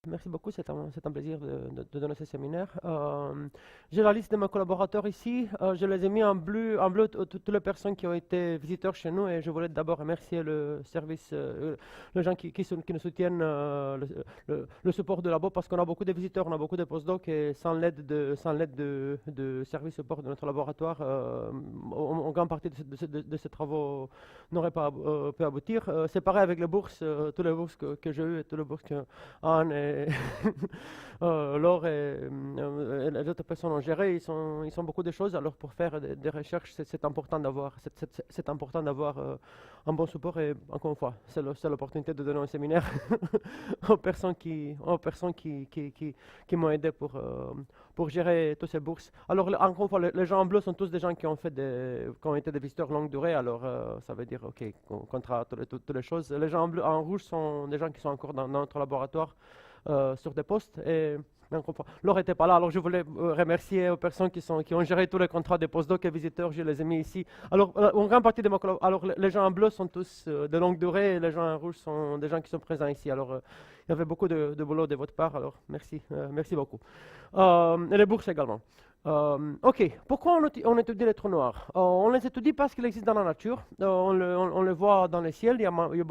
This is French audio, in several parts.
Merci beaucoup, c'est un plaisir de donner ce séminaire. J'ai la liste de mes collaborateurs ici. Je les ai mis en bleu toutes les personnes qui ont été visiteurs chez nous et je voulais d'abord remercier le service, les gens qui nous soutiennent, le support de labo parce qu'on a beaucoup de visiteurs, on a beaucoup de postdocs et sans l'aide de service support de notre laboratoire, en grande partie de ces travaux n'auraient pas pu aboutir. C'est pareil avec les bourses, toutes les bourses que j'ai eues et toutes les bourses que Anne et Laure et les autres personnes ont géré, ils sont beaucoup de choses. Alors pour faire des recherches, c'est important d'avoir un bon support. Et encore une fois, c'est l'opportunité de donner un séminaire aux personnes qui m'ont aidé pour gérer toutes ces bourses. Alors encore une fois, les gens en bleu sont tous des gens qui ont été des visiteurs longue durée. Alors ça veut dire, ok, contrat, toutes les choses. Les gens en rouge sont des gens qui sont encore dans notre laboratoire sur des postes. Et Laure n'était pas là, alors je voulais remercier aux personnes qui ont géré tous les contrats des postdocs et visiteurs, je les ai mis ici. Alors, une grande partie de ma alors les gens en bleu sont tous de longue durée et les gens en rouge sont des gens qui sont présents ici. Alors, il y avait beaucoup de boulot de votre part, alors merci beaucoup. Et les bourses également. Ok, pourquoi on étudie les trous noirs? On les étudie parce qu'ils existent dans la nature, on les voit dans le ciel, il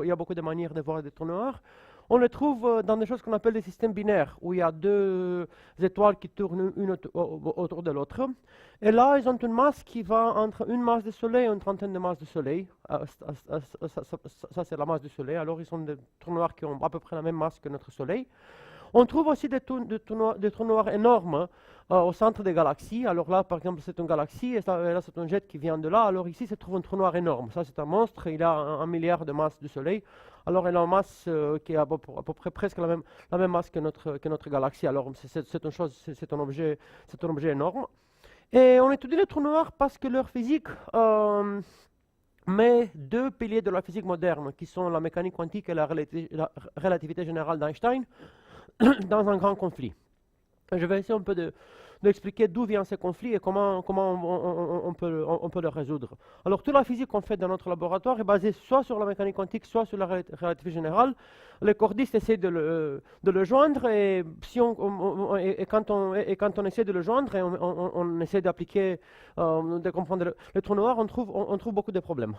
y a beaucoup de manières de voir des trous noirs. On les trouve dans des choses qu'on appelle des systèmes binaires, où il y a deux étoiles qui tournent une autour de l'autre. Et là, ils ont une masse qui va entre une masse de Soleil et une trentaine de masses de Soleil. Ça, c'est la masse du Soleil. Alors, ils sont des trous noirs qui ont à peu près la même masse que notre Soleil. On trouve aussi des trous noirs énormes au centre des galaxies. Alors là, par exemple, c'est une galaxie, et là, c'est un jet qui vient de là. Alors ici, se trouve un trou noir énorme. Ça, c'est un monstre, il a 1 milliard de masses du Soleil. Alors, il a une masse qui est à peu près presque la même masse que notre galaxie. Alors, c'est un objet énorme. Et on étudie les trous noirs parce que leur physique met deux piliers de la physique moderne, qui sont la mécanique quantique et la relativité générale d'Einstein, dans un grand conflit. Je vais essayer un peu d'expliquer d'où vient ce conflit et comment on peut le résoudre. Alors, toute la physique qu'on fait dans notre laboratoire est basée soit sur la mécanique quantique, soit sur la relativité générale. Les cordistes essaient de le joindre et, quand on essaie de le joindre et on essaie d'appliquer, de comprendre le trou noir, on trouve beaucoup de problèmes.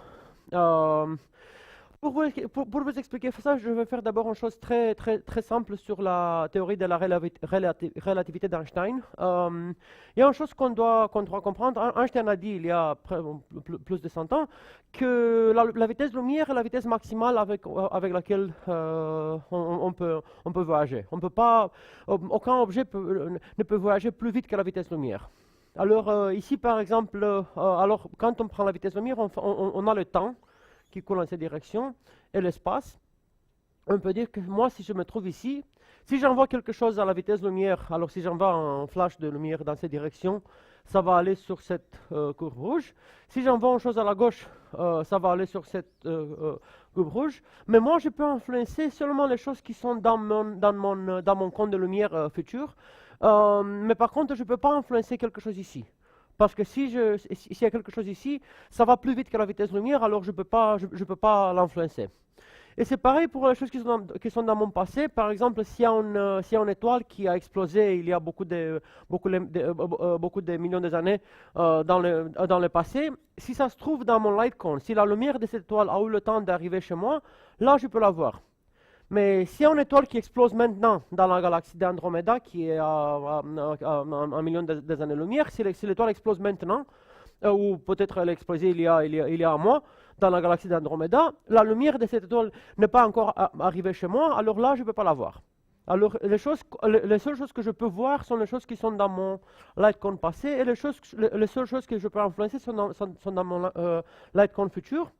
Pour vous expliquer ça, je vais faire d'abord une chose très, très, très simple sur la théorie de la relativité d'Einstein. Il y a une chose qu'on doit comprendre. Einstein a dit il y a plus de 100 ans que la vitesse de lumière est la vitesse maximale avec laquelle on peut voyager. Aucun objet ne peut voyager plus vite que la vitesse de lumière. Alors ici, par exemple, quand on prend la vitesse de lumière, on a le temps qui coule dans cette direction, et l'espace. On peut dire que moi, si je me trouve ici, si j'envoie quelque chose à la vitesse de lumière, alors si j'envoie un flash de lumière dans cette direction, ça va aller sur cette courbe rouge. Si j'envoie une chose à la gauche, ça va aller sur cette courbe rouge. Mais moi, je peux influencer seulement les choses qui sont dans mon compte de lumière futur. Mais par contre, je ne peux pas influencer quelque chose ici. Parce que s'il y a quelque chose ici, ça va plus vite que la vitesse de lumière, alors je ne peux pas l'influencer. Et c'est pareil pour les choses qui sont dans mon passé. Par exemple, s'il y a une étoile qui a explosé il y a beaucoup de millions d'années dans le passé, si ça se trouve dans mon light cone, si la lumière de cette étoile a eu le temps d'arriver chez moi, là je peux la voir. Mais s'il y a une étoile qui explose maintenant dans la galaxie d'Andromeda, qui est à 1 million d'années-lumière, si l'étoile explose maintenant, ou peut-être elle a explosé il y a un mois, dans la galaxie d'Andromeda, la lumière de cette étoile n'est pas encore arrivée chez moi, alors là, je ne peux pas la voir. Alors, les seules choses que je peux voir sont les choses qui sont dans mon light cone passé, et les seules choses que je peux influencer sont dans mon light cone futur.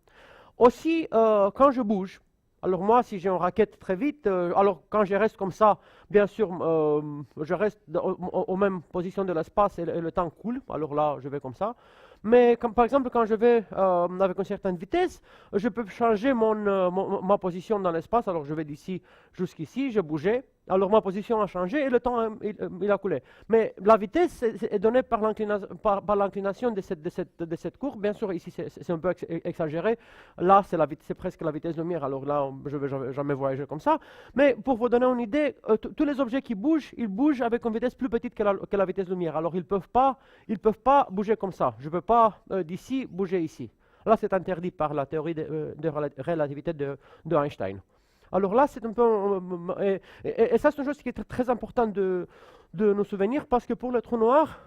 Aussi, quand je bouge, alors moi, si j'ai une raquette très vite, alors quand je reste comme ça, bien sûr, je reste aux mêmes positions de l'espace et le temps coule. Alors là, je vais comme ça. Mais par exemple, quand je vais avec une certaine vitesse, je peux changer ma position dans l'espace. Alors je vais d'ici jusqu'ici, je bougeais. Alors ma position a changé et le temps il a coulé. Mais la vitesse est donnée par l'inclination de cette courbe. Bien sûr, ici c'est un peu exagéré. Là, c'est presque la vitesse lumière. Alors là, je ne vais jamais voyager comme ça. Mais pour vous donner une idée, tous les objets qui bougent, ils bougent avec une vitesse plus petite que la vitesse lumière. Alors ils peuvent pas bouger comme ça. Je ne peux pas d'ici bouger ici. Là, c'est interdit par la théorie de relativité de Einstein. Alors là, c'est un peu... et ça, c'est une chose qui est très importante de nous souvenir, parce que pour le trou noir,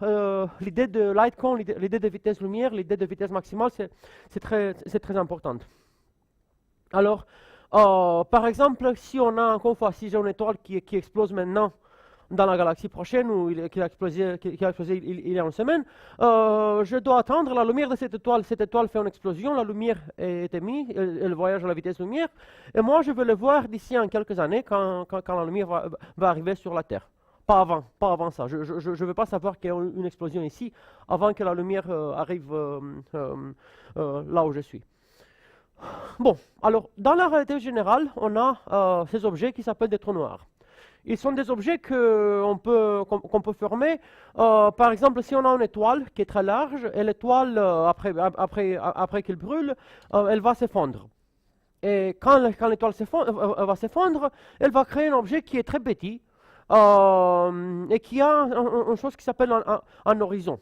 l'idée de light cone, l'idée de vitesse lumière, l'idée de vitesse maximale, c'est très importante. Alors, par exemple, si on a, encore une fois, si j'ai une étoile qui explose maintenant, dans la galaxie prochaine ou qui a explosé il y a une semaine, je dois attendre la lumière de cette étoile. Cette étoile fait une explosion, la lumière est émise, elle voyage à la vitesse lumière, et moi je vais le voir d'ici en quelques années quand la lumière va arriver sur la Terre. Pas avant ça. Je ne veux pas savoir qu'il y a une explosion ici avant que la lumière arrive là où je suis. Bon, alors dans la réalité générale, on a ces objets qui s'appellent des trous noirs. Ils sont des objets qu'on peut former. Par exemple, si on a une étoile qui est très large, et l'étoile, après qu'elle brûle, elle va s'effondrer. Et quand l'étoile va s'effondrer, elle va créer un objet qui est très petit et qui a une chose qui s'appelle un horizon.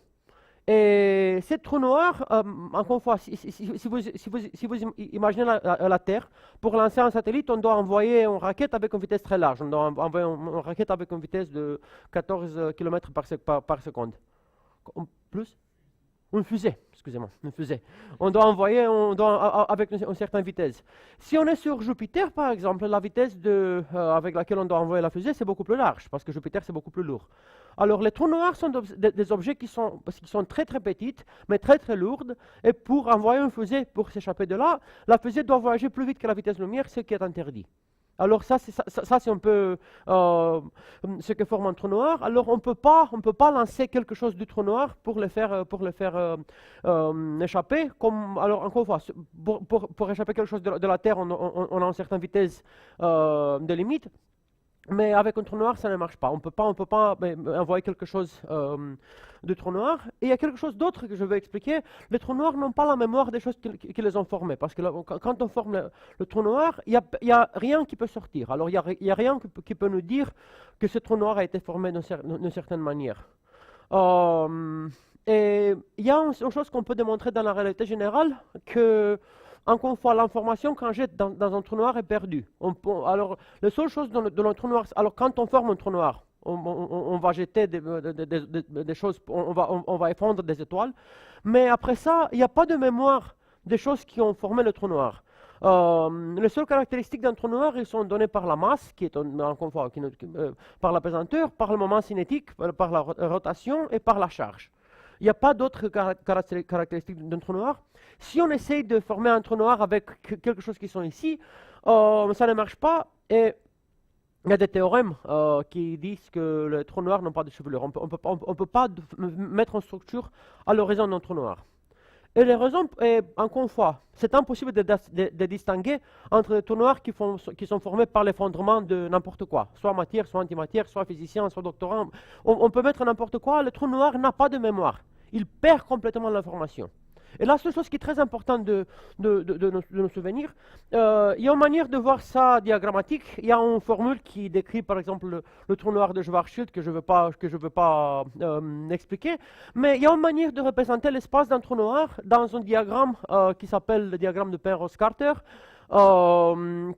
Et ces trous noirs, encore une fois, si vous imaginez la Terre, pour lancer un satellite, on doit envoyer une raquette avec une vitesse très large. On doit envoyer une raquette avec une vitesse de 14 km par seconde. Plus? Une fusée, excusez-moi, une fusée. On doit envoyer avec une certaine vitesse. Si on est sur Jupiter, par exemple, la vitesse avec laquelle on doit envoyer la fusée, c'est beaucoup plus large, parce que Jupiter, c'est beaucoup plus lourd. Alors, les trous noirs sont des objets qui sont très très petites, mais très très lourdes, et pour envoyer une fusée pour s'échapper de là, la fusée doit voyager plus vite que la vitesse lumière, ce qui est interdit. Alors ça, c'est un peu ce que forme un trou noir. Alors on peut pas lancer quelque chose du trou noir pour le faire échapper. Alors encore une fois, pour échapper quelque chose de la Terre, on a une certaine vitesse de limite. Mais avec un trou noir, ça ne marche pas. On peut pas envoyer quelque chose de trou noir. Et il y a quelque chose d'autre que je vais expliquer. Les trous noirs n'ont pas la mémoire des choses qui les ont formés. Parce que quand on forme le trou noir, il n'y a rien qui peut sortir. Alors il n'y a rien qui peut nous dire que ce trou noir a été formé d'une certaine manière. Et il y a une chose qu'on peut démontrer dans la réalité générale, que encore une fois, l'information qu'on jette dans un trou noir est perdue. Alors, la seule chose dans un trou noir, alors quand on forme un trou noir, on va jeter des choses, on va effondre des étoiles, mais après ça, il n'y a pas de mémoire des choses qui ont formé le trou noir. Les seules caractéristiques d'un trou noir, ils sont données par la masse, qui est encore une fois, par la pesanteur, par le moment cinétique, par la rotation et par la charge. Il n'y a pas d'autres caractéristiques d'un trou noir. Si on essaye de former un trou noir avec quelque chose qui sont ici, ça ne marche pas. Et il y a des théorèmes qui disent que les trous noirs n'ont pas de chevelure. On ne peut pas mettre une structure à l'horizon d'un trou noir. Et les raisons, encore une fois, c'est impossible de distinguer entre les trous noirs qui sont formés par l'effondrement de n'importe quoi, soit matière, soit antimatière, soit physicien, soit doctorant. On peut mettre n'importe quoi, le trou noir n'a pas de mémoire. Il perd complètement l'information. Et la seule chose qui est très importante de nous souvenir, il y a une manière de voir ça diagrammatique. Il y a une formule qui décrit par exemple le trou noir de Schwarzschild que je ne veux pas expliquer. Mais il y a une manière de représenter l'espace d'un trou noir dans un diagramme qui s'appelle le diagramme de Penrose-Carter.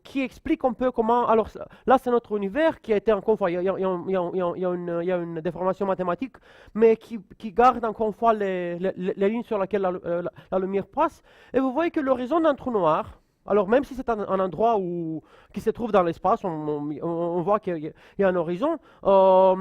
Qui explique un peu comment... Alors là, c'est notre univers qui a été encore une fois, il y a une déformation mathématique, mais qui garde encore une fois les lignes sur lesquelles la lumière passe. Et vous voyez que l'horizon d'un trou noir, alors même si c'est un endroit qui se trouve dans l'espace, on voit qu'il y a un horizon. Quand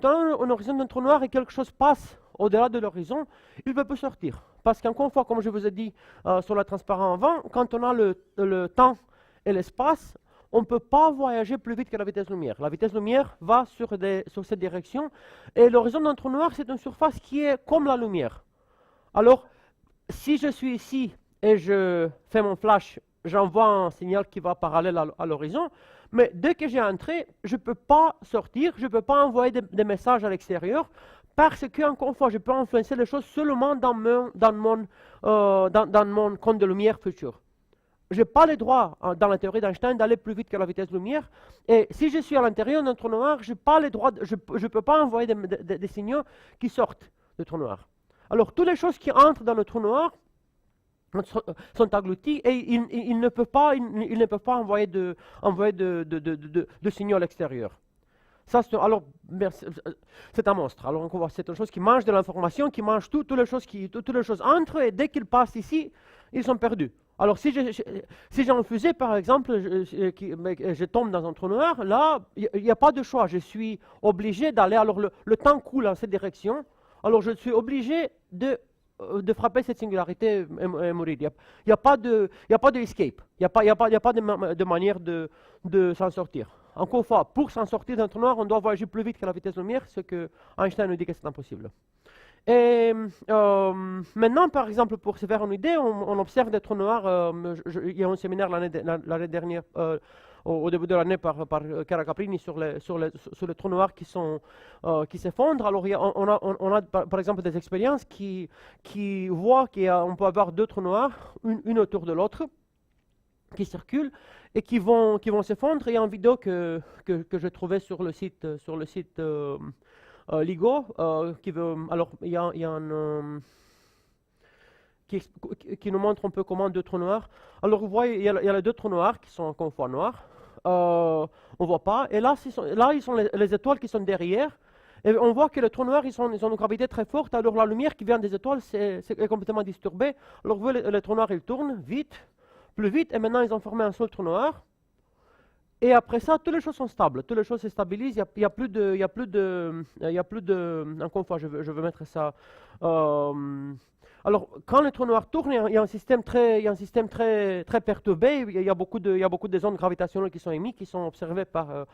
on a un horizon d'un trou noir et quelque chose passe au-delà de l'horizon, il ne peut pas sortir. Parce qu'encore une fois, comme je vous ai dit sur la transparence avant, quand on a le temps et l'espace, on ne peut pas voyager plus vite que la vitesse lumière. La vitesse lumière va sur cette direction, et l'horizon d'un trou noir, c'est une surface qui est comme la lumière. Alors, si je suis ici et je fais mon flash, j'envoie un signal qui va parallèle à l'horizon, Mais dès que j'ai entré, je ne peux pas sortir, je ne peux pas envoyer des messages à l'extérieur, parce que, encore une fois, je peux influencer les choses seulement dans mon compte de lumière futur. Je n'ai pas le droit, dans la théorie d'Einstein, d'aller plus vite que la vitesse de lumière. Et si je suis à l'intérieur d'un trou noir, je ne peux pas envoyer des signaux qui sortent du trou noir. Alors, toutes les choses qui entrent dans le trou noir sont englouties et ils ne peuvent pas envoyer de signaux à l'extérieur. Ça, c'est un monstre. Alors, on voit, c'est une chose qui mange de l'information, qui mange toutes les choses entrent, et dès qu'ils passent ici, ils sont perdus. Alors, si j'ai un fusée, par exemple, je tombe dans un trou noir, là, il n'y a pas de choix. Je suis obligé d'aller. Alors, le temps coule en cette direction. Alors, je suis obligé de frapper cette singularité et mourir. Il n'y a pas de escape. Il n'y a pas de manière de s'en sortir. Encore une fois, pour s'en sortir d'un trou noir, on doit voyager plus vite que la vitesse de la lumière, ce que Einstein nous dit que c'est impossible. Et maintenant, par exemple, pour se faire une idée, on observe des trous noirs. Il y a un séminaire l'année dernière, au début de l'année, par Chiara Caprini sur les trous noirs qui s'effondrent. Alors, on a par exemple des expériences qui voient qu'on peut avoir deux trous noirs, une autour de l'autre, qui circulent et qui vont s'effondrer. Il y a une vidéo que j'ai trouvée sur le site LIGO, alors il y a un qui nous montre un peu comment deux trous noirs. Alors vous voyez, il y a les deux trous noirs qui sont encore une fois noirs. On ne voit pas. Et là, ils sont les étoiles qui sont derrière. Et on voit que les trous noirs, ils ont une gravité très forte. Alors la lumière qui vient des étoiles, c'est complètement disturbée. Alors vous voyez, les trous noirs, ils tournent vite, plus vite. Et maintenant, ils ont formé un seul trou noir. Et après ça, toutes les choses sont stables, toutes les choses se stabilisent, il n'y a plus de, encore une fois, je veux mettre ça. Alors, quand le trou noir tourne, il y a un système très perturbé, il y a beaucoup de ondes gravitationnelles qui sont émises, qui sont observées par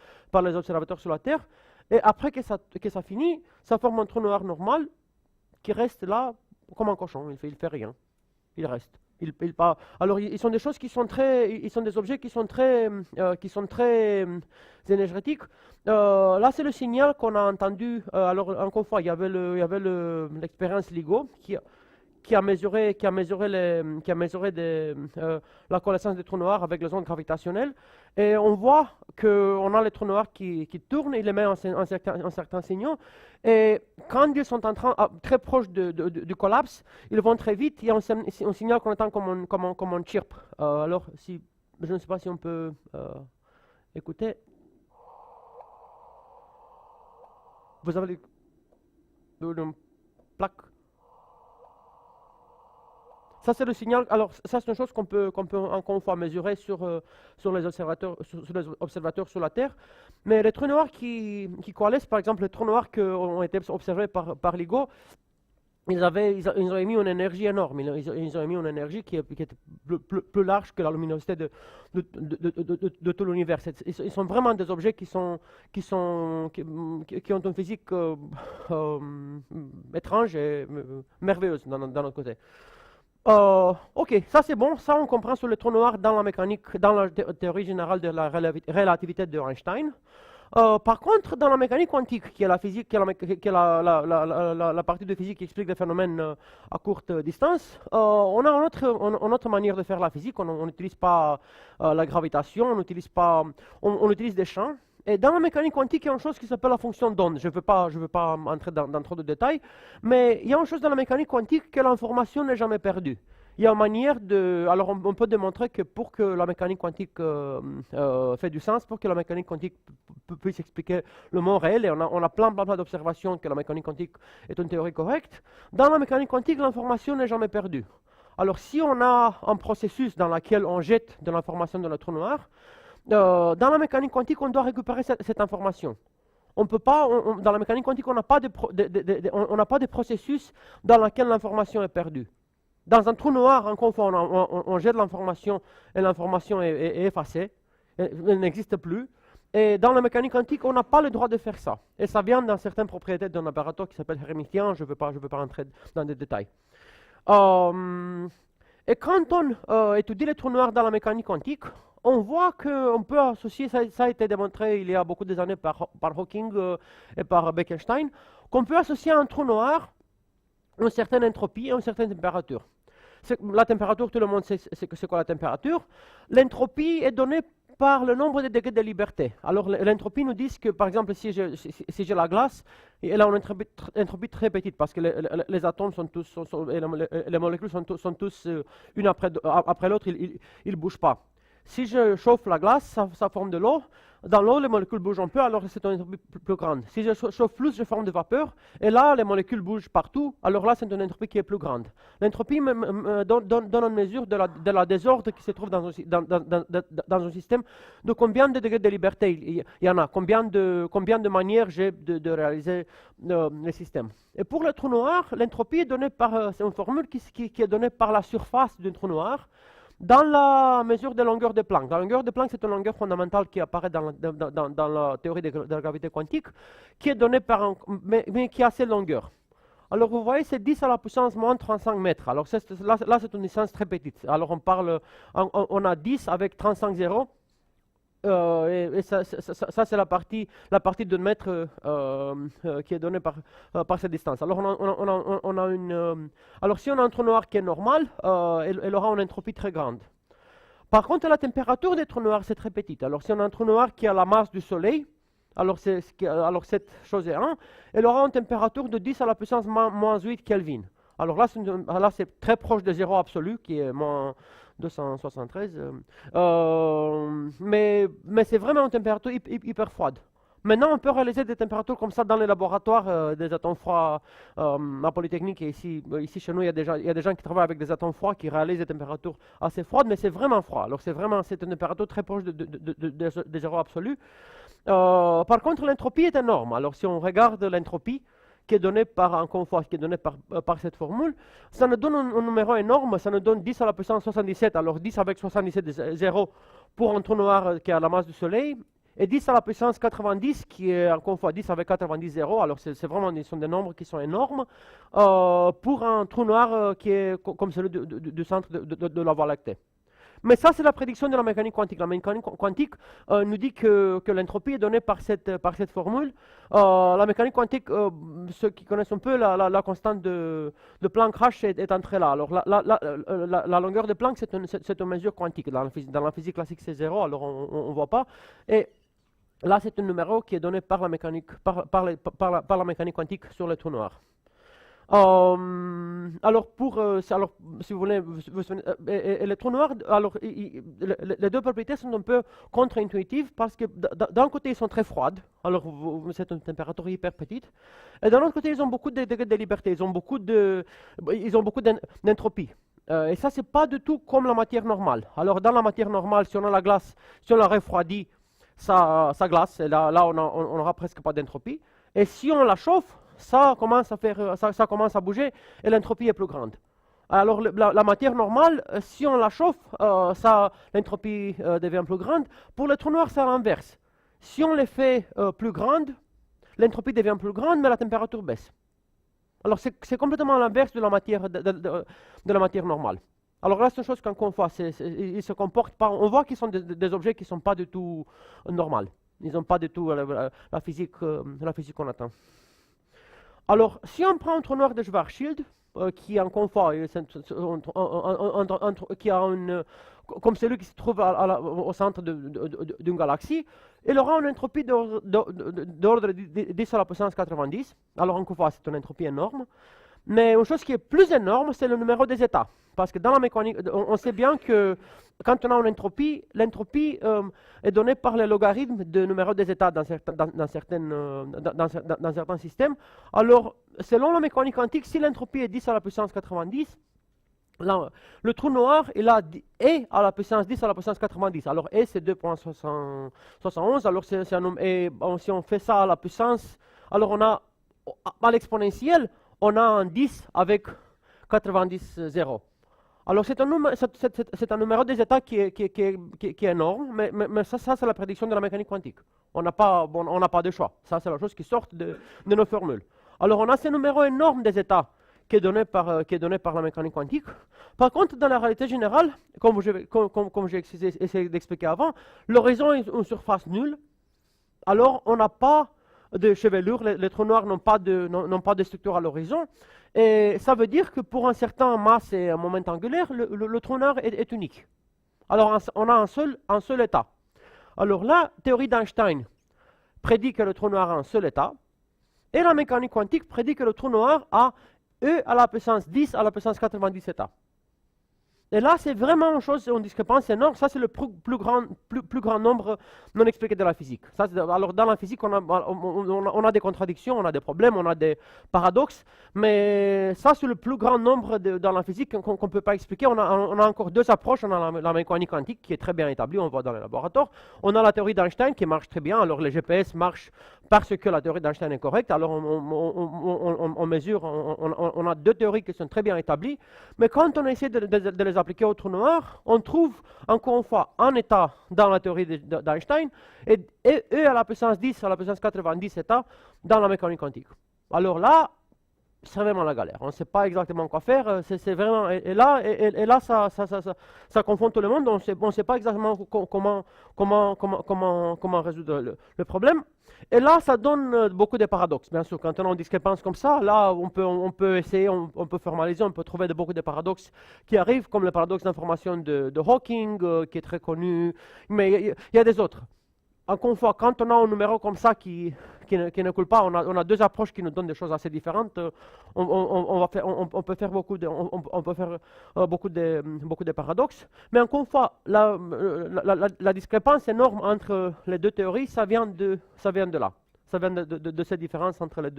les observateurs sur la Terre. Et après que ça finit, ça forme un trou noir normal qui reste là comme un cochon, il fait rien, il reste. Alors, ils sont des choses qui sont ils sont des objets qui sont très énergétiques. Là, c'est le signal qu'on a entendu. Alors, encore une fois, il y avait l'expérience LIGO qui a mesuré la connaissance des trous noirs avec les ondes gravitationnelles. Et on voit qu'on a les trous noirs qui tournent, il émet un certain signal. Et quand ils sont très proches du collapse, ils vont très vite. Il y a un signal qu'on entend comme un chirp. Alors, je ne sais pas si on peut écouter. Vous avez une plaque. Ça, c'est le signal. Alors, ça, c'est une chose qu'on peut encore une fois mesurer sur les observateurs sur la Terre. Mais les trous noirs qui coalescent, par exemple, les trous noirs qui ont été observés par LIGO, ils ont émis une énergie énorme. Ils ont émis une énergie qui était plus large que la luminosité de tout l'univers. Ils sont vraiment des objets qui ont une physique étrange et merveilleuse d'un autre côté. Ok, ça c'est bon, ça on comprend sur les trous noirs dans la mécanique, dans la théorie générale de la relativité de Einstein. Par contre, dans la mécanique quantique, qui est la physique, qui est la partie de physique qui explique les phénomènes à courte distance, on a une autre manière de faire la physique. On n'utilise pas la gravitation, on utilise des champs. Et dans la mécanique quantique, il y a une chose qui s'appelle la fonction d'onde. Je ne veux pas entrer dans trop de détails, mais il y a une chose dans la mécanique quantique que l'information n'est jamais perdue. Il y a une manière de... Alors, on peut démontrer que pour que la mécanique quantique fait du sens, pour que la mécanique quantique puisse expliquer le monde réel, et on a plein d'observations que la mécanique quantique est une théorie correcte, dans la mécanique quantique, l'information n'est jamais perdue. Alors, si on a un processus dans lequel on jette de l'information dans le trou noir, dans la mécanique quantique, on doit récupérer cette information. On peut pas, dans la mécanique quantique, on n'a pas de processus dans lequel l'information est perdue. Dans un trou noir, encore une fois, on jette l'information et l'information est effacée, elle n'existe plus. Et dans la mécanique quantique, on n'a pas le droit de faire ça. Et ça vient dans certaines propriétés d'un opérateur qui s'appelle hermitien, je ne veux pas rentrer dans des détails. Et quand on étudie les trous noirs dans la mécanique quantique, on voit qu'on peut associer, ça a été démontré il y a beaucoup d'années par Hawking et par Bekenstein, qu'on peut associer à un trou noir une certaine entropie et une certaine température. La température, tout le monde sait c'est quoi la température. L'entropie est donnée par le nombre de degrés de liberté. Alors l'entropie nous dit que, par exemple, si j'ai la glace, elle a une entropie très petite parce que les atomes sont tous, et les molécules sont tous une après l'autre, ils ne bougent pas. Si je chauffe la glace, ça forme de l'eau. Dans l'eau, les molécules bougent un peu, alors c'est une entropie plus grande. Si je chauffe plus, je forme de vapeur. Et là, les molécules bougent partout. Alors là, c'est une entropie qui est plus grande. L'entropie donne une mesure de la désordre qui se trouve dans un système, de combien de degrés de liberté il y en a, combien de manières j'ai de réaliser le système. Et pour le trou noir, l'entropie est donnée par, c'est une formule qui est donnée par la surface d'un trou noir, dans la mesure de longueur de Planck. La longueur de Planck, c'est une longueur fondamentale qui apparaît dans la théorie de la gravité quantique, qui est donnée mais qui a cette longueur. Alors vous voyez, c'est 10 à la puissance moins 35 mètres. Alors là, c'est une distance très petite. Alors on a 10 avec 35 zéros. Et ça c'est la partie de mètre qui est donnée par cette distance. Alors, on a alors si on a un trou noir qui est normal, elle aura une entropie très grande. Par contre, la température des trous noirs, c'est très petite. Alors, si on a un trou noir qui a la masse du Soleil, alors cette chose est 1, elle aura une température de 10 à la puissance moins 8 Kelvin. Alors là, c'est très proche de zéro absolu, qui est moins 273. Mais c'est vraiment une température hyper froide. Maintenant, on peut réaliser des températures comme ça dans les laboratoires des atomes froids à Polytechnique. Et ici chez nous, il y a des gens qui travaillent avec des atomes froids qui réalisent des températures assez froides, mais c'est vraiment froid. Alors c'est une température très proche de zéro absolu. Par contre, l'entropie est énorme. Alors si on regarde l'entropie, qui est donné encore une fois, qui est donné par cette formule, ça nous donne un numéro énorme, ça nous donne 10 à la puissance 77, alors 10 avec 77 zéros pour un trou noir qui a la masse du Soleil, et 10 à la puissance 90, qui est encore une fois 10 avec 90 zéros, alors c'est vraiment ce sont des nombres qui sont énormes, pour un trou noir qui est comme celui du centre de la Voie lactée. Mais ça, c'est la prédiction de la mécanique quantique. La mécanique quantique nous dit que l'entropie est donnée par cette formule. La mécanique quantique, ceux qui connaissent un peu la constante de Planck H est entrée là. Alors la longueur de Planck, c'est une mesure quantique. Dans la physique classique, c'est zéro, alors on ne voit pas. Et là, c'est un numéro qui est donné par la mécanique quantique sur le trou noir. Alors, si vous voulez, et le trou noir, alors, les deux propriétés sont un peu contre-intuitives parce que d'un côté, ils sont très froides, alors c'est une température hyper petite, et d'un autre côté, ils ont beaucoup de degrés de liberté, ils ont beaucoup d'entropie. Et ça, c'est pas du tout comme la matière normale. Alors, dans la matière normale, si on a la glace, si on la refroidit, ça glace, et là on n'aura presque pas d'entropie. Et si on la chauffe, ça commence à bouger et l'entropie est plus grande. Alors la matière normale, si on la chauffe, l'entropie devient plus grande. Pour le trou noir, c'est l'inverse. Si on les fait plus grandes, l'entropie devient plus grande, mais la température baisse. Alors c'est complètement l'inverse de la matière normale. Alors là, c'est une chose qu'on voit, ils se comportent pas. On voit qu'ils sont des objets qui ne sont pas du tout normaux. Ils n'ont pas du tout la physique qu'on attend. Alors, si on prend un trou noir de Schwarzschild, qui est en confort, qui a comme celui qui se trouve au centre d'une galaxie, il aura une entropie d'ordre de 10 à la puissance 90. Alors, encore une fois, c'est une entropie énorme. Mais une chose qui est plus énorme, c'est le numéro des états. Parce que dans la mécanique, on sait bien que quand on a une entropie, l'entropie est donnée par le logarithme du numéro des états dans certains systèmes. Alors, selon la mécanique quantique, si l'entropie est 10 à la puissance 90, là, le trou noir, il a E à la puissance 10 à la puissance 90. Alors, E, c'est 2,71. Alors, si on fait ça à la puissance, alors on a, à l'exponentielle, on a un 10 avec 90 zéros. Alors c'est un numéro des états qui est énorme, mais ça c'est la prédiction de la mécanique quantique. On n'a pas de choix. Ça c'est la chose qui sort de nos formules. Alors on a ce numéro énorme des états qui est donné par la mécanique quantique. Par contre, dans la réalité générale, comme j'ai essayé d'expliquer avant, l'horizon est une surface nulle. Alors, on n'a pas de chevelure, les trous noirs n'ont pas de structure à l'horizon. Et ça veut dire que pour un certain masse et un moment angulaire, le trou noir est unique. Alors, on a un seul état. Alors, la théorie d'Einstein prédit que le trou noir a un seul état. Et la mécanique quantique prédit que le trou noir a E à la puissance 10 à la puissance 90 états. Et là, c'est vraiment une discrépance énorme. Ça, c'est le plus grand nombre non expliqué de la physique. Alors, dans la physique, on a des contradictions, on a des problèmes, on a des paradoxes. Mais ça, c'est le plus grand nombre dans la physique qu'on ne peut pas expliquer. On a encore deux approches. On a la mécanique quantique qui est très bien établie, on voit dans les laboratoires. On a la théorie d'Einstein qui marche très bien. Alors, les GPS marchent parce que la théorie d'Einstein est correcte. Alors, on mesure, on a deux théories qui sont très bien établies. Mais quand on essaie de les appliquer au trou noir, on trouve encore une fois un état dans la théorie d'Einstein et E à la puissance 10 à la puissance 90 états dans la mécanique quantique. Alors là, c'est vraiment la galère. On ne sait pas exactement quoi faire. C'est vraiment, et là ça confond tout le monde. On ne sait pas exactement comment résoudre le problème. Et là, ça donne beaucoup de paradoxes. Bien sûr, quand on a une discrépance comme ça, là, on peut essayer, on peut formaliser, on peut trouver beaucoup de paradoxes qui arrivent, comme le paradoxe d'information de Hawking, qui est très connu. Mais il y a des autres. Encore une fois, quand on a un numéro comme ça qui ne coule pas, on a deux approches qui nous donnent des choses assez différentes. On peut faire beaucoup de paradoxes. Mais encore une fois, la discrépance énorme entre les deux théories, ça vient de là. Ça vient de cette différence entre les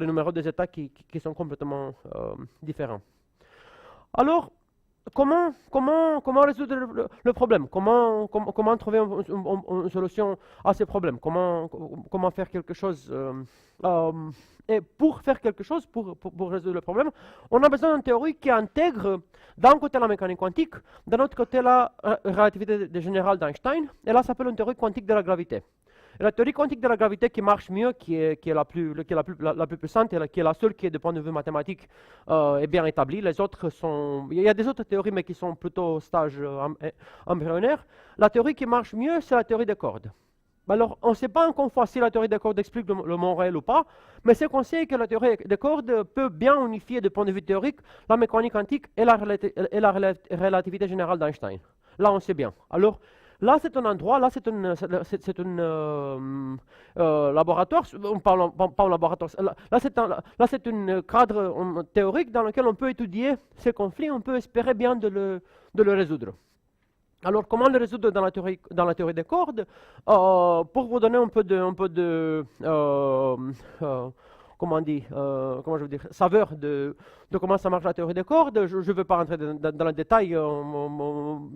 numéros des états qui sont complètement différents. Alors, comment résoudre le problème? Comment trouver une solution à ces problèmes? Comment faire quelque chose? Et pour faire quelque chose, pour résoudre le problème, on a besoin d'une théorie qui intègre d'un côté la mécanique quantique, d'un autre côté la relativité générale d'Einstein, et là ça s'appelle une théorie quantique de la gravité. La théorie quantique de la gravité qui marche mieux, qui est la plus puissante et qui est la seule qui est de point de vue mathématique est bien établie. Les autres sont, il y a des autres théories mais qui sont plutôt au stage embryonnaire. La théorie qui marche mieux, c'est la théorie des cordes. Alors, on ne sait pas encore une fois si la théorie des cordes explique le monde réel ou pas, mais c'est qu'on sait que la théorie des cordes peut bien unifier de point de vue théorique la mécanique quantique et la relativité générale d'Einstein. Là, on sait bien. Alors, là, c'est un endroit, là, c'est un laboratoire, pas un laboratoire, là, c'est un cadre théorique dans lequel on peut étudier ces conflits, on peut espérer bien de le résoudre. Alors, comment le résoudre dans la théorie des cordes? Pour vous donner un peu de comment je veux dire, saveur de comment ça marche la théorie des cordes. Je ne veux pas rentrer dans le détail. On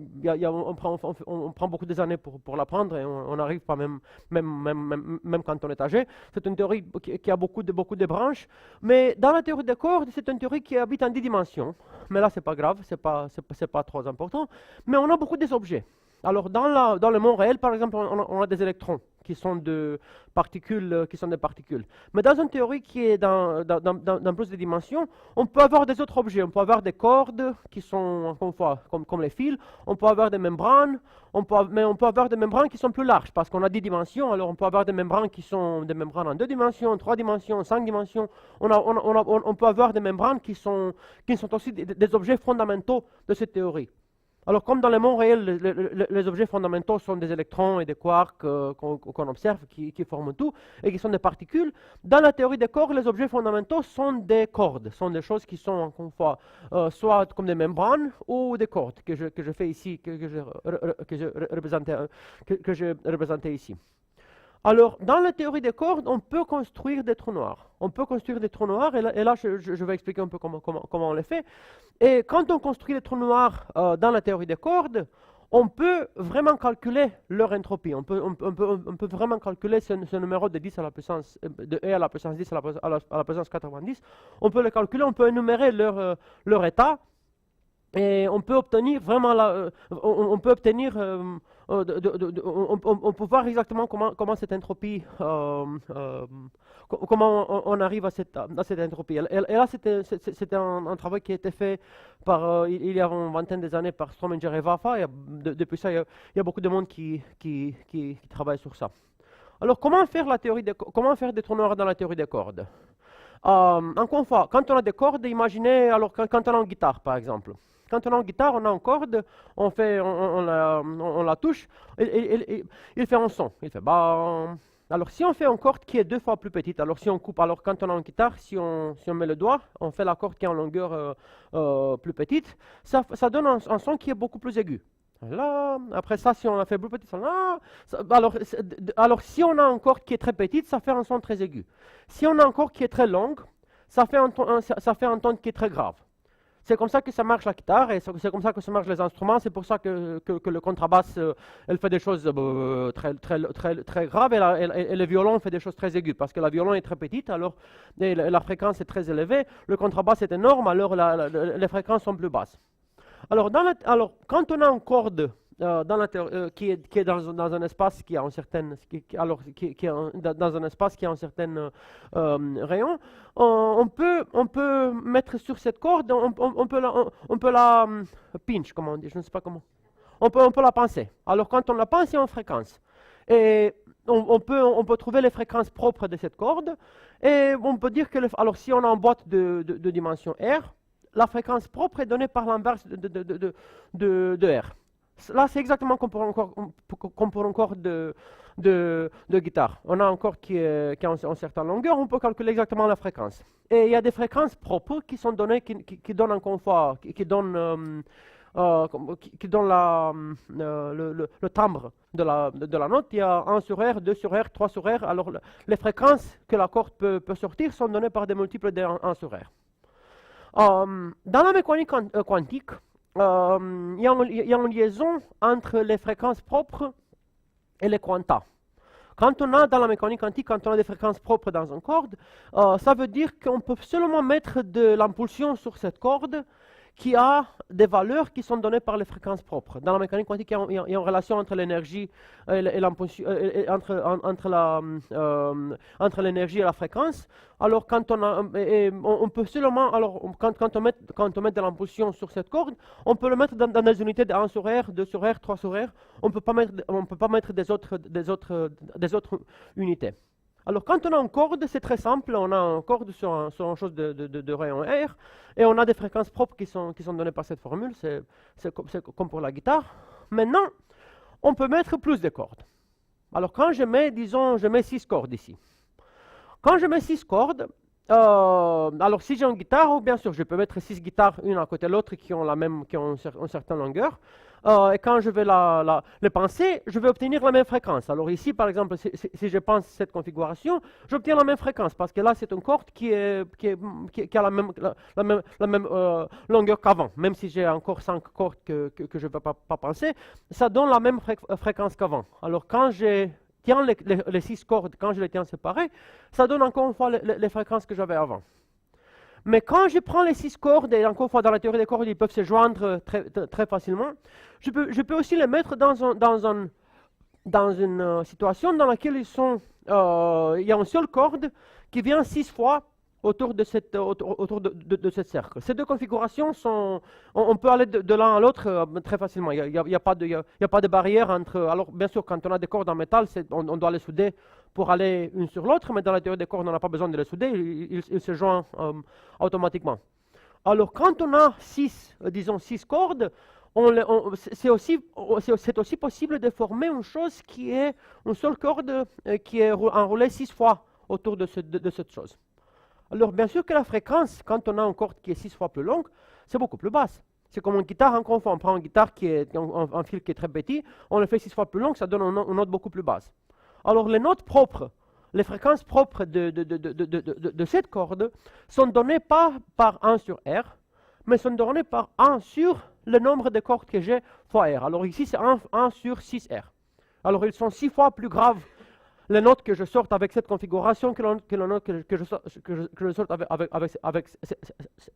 prend beaucoup des années pour l'apprendre et on n'arrive pas même quand on est âgé. C'est une théorie qui a beaucoup de branches. Mais dans la théorie des cordes, c'est une théorie qui habite en 10 dimensions. Mais là, c'est pas grave, c'est pas trop important. Mais on a beaucoup des objets. Alors, dans le monde réel, par exemple, on a des électrons qui sont des particules. Mais dans une théorie qui est dans plus de dimensions, on peut avoir des autres objets. On peut avoir des cordes qui sont, encore une fois, comme les fils. On peut avoir des membranes. Mais on peut avoir des membranes qui sont plus larges parce qu'on a 10 dimensions. Alors, on peut avoir des membranes qui sont des membranes en 2 dimensions, 3 dimensions, 5 dimensions. On peut avoir des membranes qui sont aussi des objets fondamentaux de cette théorie. Alors, comme dans le monde réel, les objets fondamentaux sont des électrons et des quarks qu'on observe, qui forment tout, et qui sont des particules, dans la théorie des cordes, les objets fondamentaux sont des cordes, sont des choses qui sont, encore une fois, soit comme des membranes ou des cordes, que je fais ici, que j'ai représenté ici. Alors, dans la théorie des cordes, on peut construire des trous noirs. On peut construire des trous noirs, et là je vais expliquer un peu comment on les fait. Et quand on construit des trous noirs dans la théorie des cordes, on peut vraiment calculer leur entropie. On peut vraiment calculer ce numéro de 10 à la puissance, de E à la puissance 10 à la puissance 90. On peut le calculer, on peut énumérer leur état. Et on peut obtenir vraiment on peut voir exactement comment cette entropie, comment on arrive à cette entropie. Et là, c'était un travail qui a été fait il y a une vingtaine d'années par Strominger et Vafa. Et depuis ça, il y a beaucoup de monde qui travaille sur ça. Alors, comment faire des trous noirs dans la théorie des cordes? Encore une fois, quand on a des cordes, imaginez, alors quand on a une guitare par exemple. Quand on a une guitare, on a une corde, on la touche, il fait un son, il fait bam. Alors si on fait une corde qui est 2 fois plus petite, alors si on coupe, alors quand on a une guitare, si on met le doigt, on fait la corde qui est en longueur plus petite, ça donne un son qui est beaucoup plus aigu. Là, après ça, si on la fait plus petite, alors si on a une corde qui est très petite, ça fait un son très aigu. Si on a une corde qui est très longue, ça fait un ton qui est très grave. C'est comme ça que ça marche la guitare et c'est comme ça que ça marche les instruments. C'est pour ça que le contrebasse, elle fait des choses très graves et le violon fait des choses très aiguës parce que la violon est très petite, alors la fréquence est très élevée. Le contrebasse est énorme, alors les fréquences sont plus basses. Alors, quand on a une corde qui est dans un espace qui a un certain, dans un espace qui a un certain rayon, on peut mettre sur cette corde, on peut la pinch, comment on dit, je ne sais pas comment. On peut la pincer. Alors, quand on la pince, il y a une fréquence. Et on peut trouver les fréquences propres de cette corde. Et on peut dire que, alors si on a une boîte de dimension R, la fréquence propre est donnée par l'inverse de R. Là, c'est exactement comme pour une corde de guitare. On a un corde qui a une certaine longueur, on peut calculer exactement la fréquence. Et il y a des fréquences propres qui sont données, qui donnent un confort, qui donnent le timbre de la note. Il y a 1 sur R, 2 sur R, 3 sur R. Alors, les fréquences que la corde peut sortir sont données par des multiples de 1 sur R. Dans la mécanique quantique, il y a une liaison entre les fréquences propres et les quanta. Quand on a dans la mécanique quantique, quand on a des fréquences propres dans une corde, ça veut dire qu'on peut seulement mettre de l'impulsion sur cette corde qui a des valeurs qui sont données par les fréquences propres. Dans la mécanique quantique, il y a une relation entre l'énergie et l'impulsion, entre l'énergie et la fréquence. Alors, quand on peut seulement, alors quand on met de l'impulsion sur cette corde, on peut le mettre dans des unités de 1 sur R, 2 sur R, 3 sur R. On peut pas mettre des autres unités. Alors, quand on a une corde, c'est très simple. On a une corde sur une chose de rayon R, et on a des fréquences propres qui sont données par cette formule. C'est comme pour la guitare. Maintenant, on peut mettre plus de cordes. Alors, quand je mets, disons, 6 cordes ici. Quand je mets 6 cordes, alors si j'ai une guitare, bien sûr, je peux mettre 6 guitares une à côté de l'autre qui ont une certaine longueur. Et quand je vais les pincer, je vais obtenir la même fréquence. Alors ici, par exemple, si je pince cette configuration, j'obtiens la même fréquence, parce que là, c'est une corde qui a la même longueur qu'avant. Même si j'ai encore 5 cordes que je ne peux pas pincer, ça donne la même fréquence qu'avant. Alors quand je tiens les 6 cordes, quand je les tiens séparées, ça donne encore une fois les fréquences que j'avais avant. Mais quand je prends les 6 cordes, et encore une fois dans la théorie des cordes, ils peuvent se joindre très facilement, je peux aussi les mettre dans une situation dans laquelle il y a une seule corde qui vient 6 fois autour de cette cercle. Ces deux configurations on peut aller de l'un à l'autre très facilement. Il n'y a pas de barrière entre. Alors, bien sûr, quand on a des cordes en métal, on doit les souder pour aller une sur l'autre, mais dans la théorie des cordes, on n'a pas besoin de les souder, ils se joignent automatiquement. Alors, quand on a 6 cordes, c'est aussi possible de former une chose qui est une seule corde qui est enroulée 6 fois autour de cette chose. Alors, bien sûr que la fréquence, quand on a une corde qui est 6 fois plus longue, c'est beaucoup plus basse. C'est comme une guitare, encore une fois, on prend une guitare qui est un fil qui est très petit, on le fait 6 fois plus long, ça donne une note beaucoup plus basse. Alors, les notes propres, les fréquences propres de cette corde sont données pas par 1 sur R, mais sont données par 1 sur le nombre de cordes que j'ai fois R. Alors ici, c'est 1 sur 6R. Alors, ils sont 6 fois plus graves les notes que je sorte avec cette configuration que les notes que je sorte avec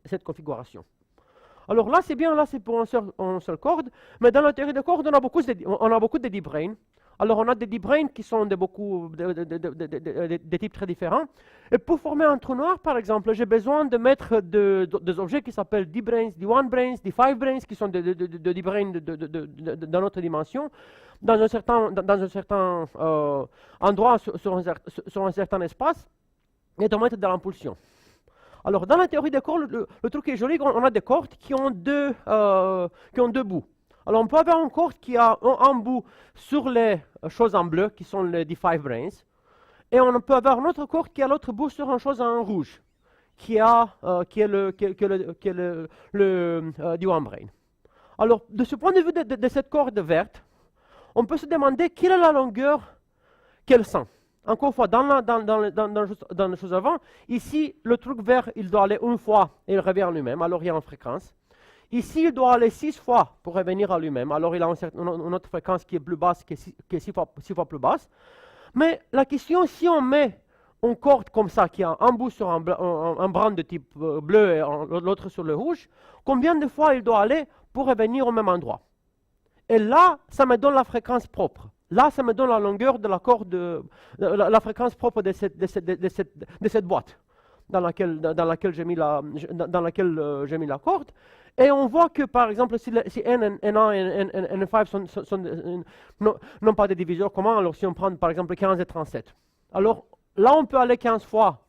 cette configuration. Alors là, c'est bien, là, c'est pour une seule corde, mais dans la théorie de cordes, on a beaucoup de D-branes. Alors, on a des D-branes qui sont de types très différents. Et pour former un trou noir, par exemple, j'ai besoin de mettre des objets qui s'appellent D-branes, D1-branes, D5-branes, qui sont des D-branes dans notre dimension, dans un certain endroit sur un certain espace, et de mettre de l'impulsion. Alors, dans la théorie des cordes, le truc est joli, on a des cordes qui ont deux bouts. Alors, on peut avoir une corde qui a un bout sur les choses en bleu, qui sont les D5 brains, et on peut avoir une autre corde qui a l'autre bout sur une chose en rouge, qui est le D1 brain. Alors, de ce point de vue de cette corde verte, on peut se demander quelle est la longueur qu'elle sent. Encore une fois, dans les choses avant, ici, le truc vert, il doit aller une fois et il revient à lui-même, alors il y a une fréquence. Ici, il doit aller 6 fois pour revenir à lui-même, alors il a une autre fréquence qui est plus basse, qui est 6 fois plus basse. Mais la question, si on met une corde comme ça, qui a un bout sur un brin de type bleu et l'autre sur le rouge, combien de fois il doit aller pour revenir au même endroit? Et là, ça me donne la fréquence propre. Là, ça me donne la longueur de la corde, la fréquence propre de cette boîte dans laquelle j'ai mis la corde. Et on voit que, par exemple, si N1 et N5 n'ont pas de diviseurs communs, alors si on prend, par exemple, 15 et 37. Alors, là, on peut aller 15 fois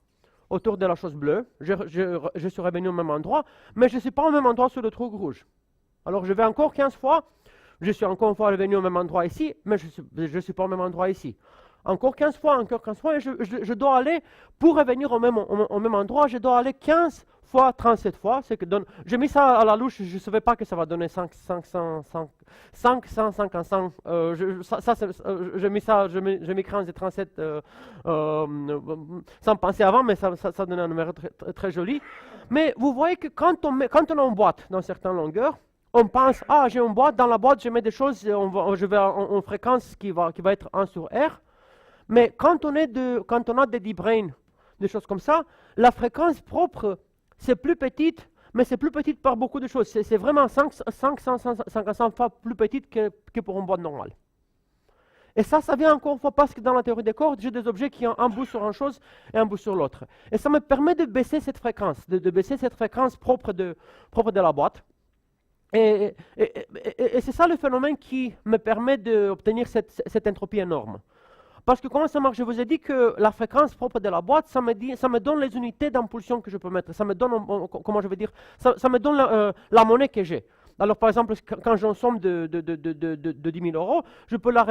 autour de la chose bleue. Je suis revenu au même endroit, mais je ne suis pas au même endroit sur le trou rouge. Alors, je vais encore 15 fois. Je suis encore une fois revenu au même endroit ici, mais je ne suis pas au même endroit ici. Encore 15 fois, et je dois aller, pour revenir au même endroit, je dois aller 15 fois 37 fois. J'ai mis ça à la louche, je ne savais pas que ça va donner 555. J'ai mis 15 et 37 sans penser avant, mais ça donnait un numéro très, très joli. Mais vous voyez que quand on a une boîte dans certaines longueurs, on pense, ah, j'ai une boîte, dans la boîte, je mets des choses, je vais en fréquence qui va être 1 sur R. Mais quand on a des D-branes, des choses comme ça, la fréquence propre, c'est plus petite, mais c'est plus petite par beaucoup de choses. C'est vraiment 500 fois plus petite que pour une boîte normale. Et ça vient encore une fois parce que dans la théorie des cordes, j'ai des objets qui ont un bout sur une chose et un bout sur l'autre. Et ça me permet de baisser cette fréquence, de baisser cette fréquence propre de la boîte. Et c'est ça le phénomène qui me permet d'obtenir cette entropie énorme. Parce que comment ça marche? Je vous ai dit que la fréquence propre de la boîte, ça me donne les unités d'impulsion que je peux mettre. Ça me donne, comment je veux dire, ça me donne la monnaie que j'ai. Alors par exemple, quand j'ai une somme de 10 000 euros, je peux la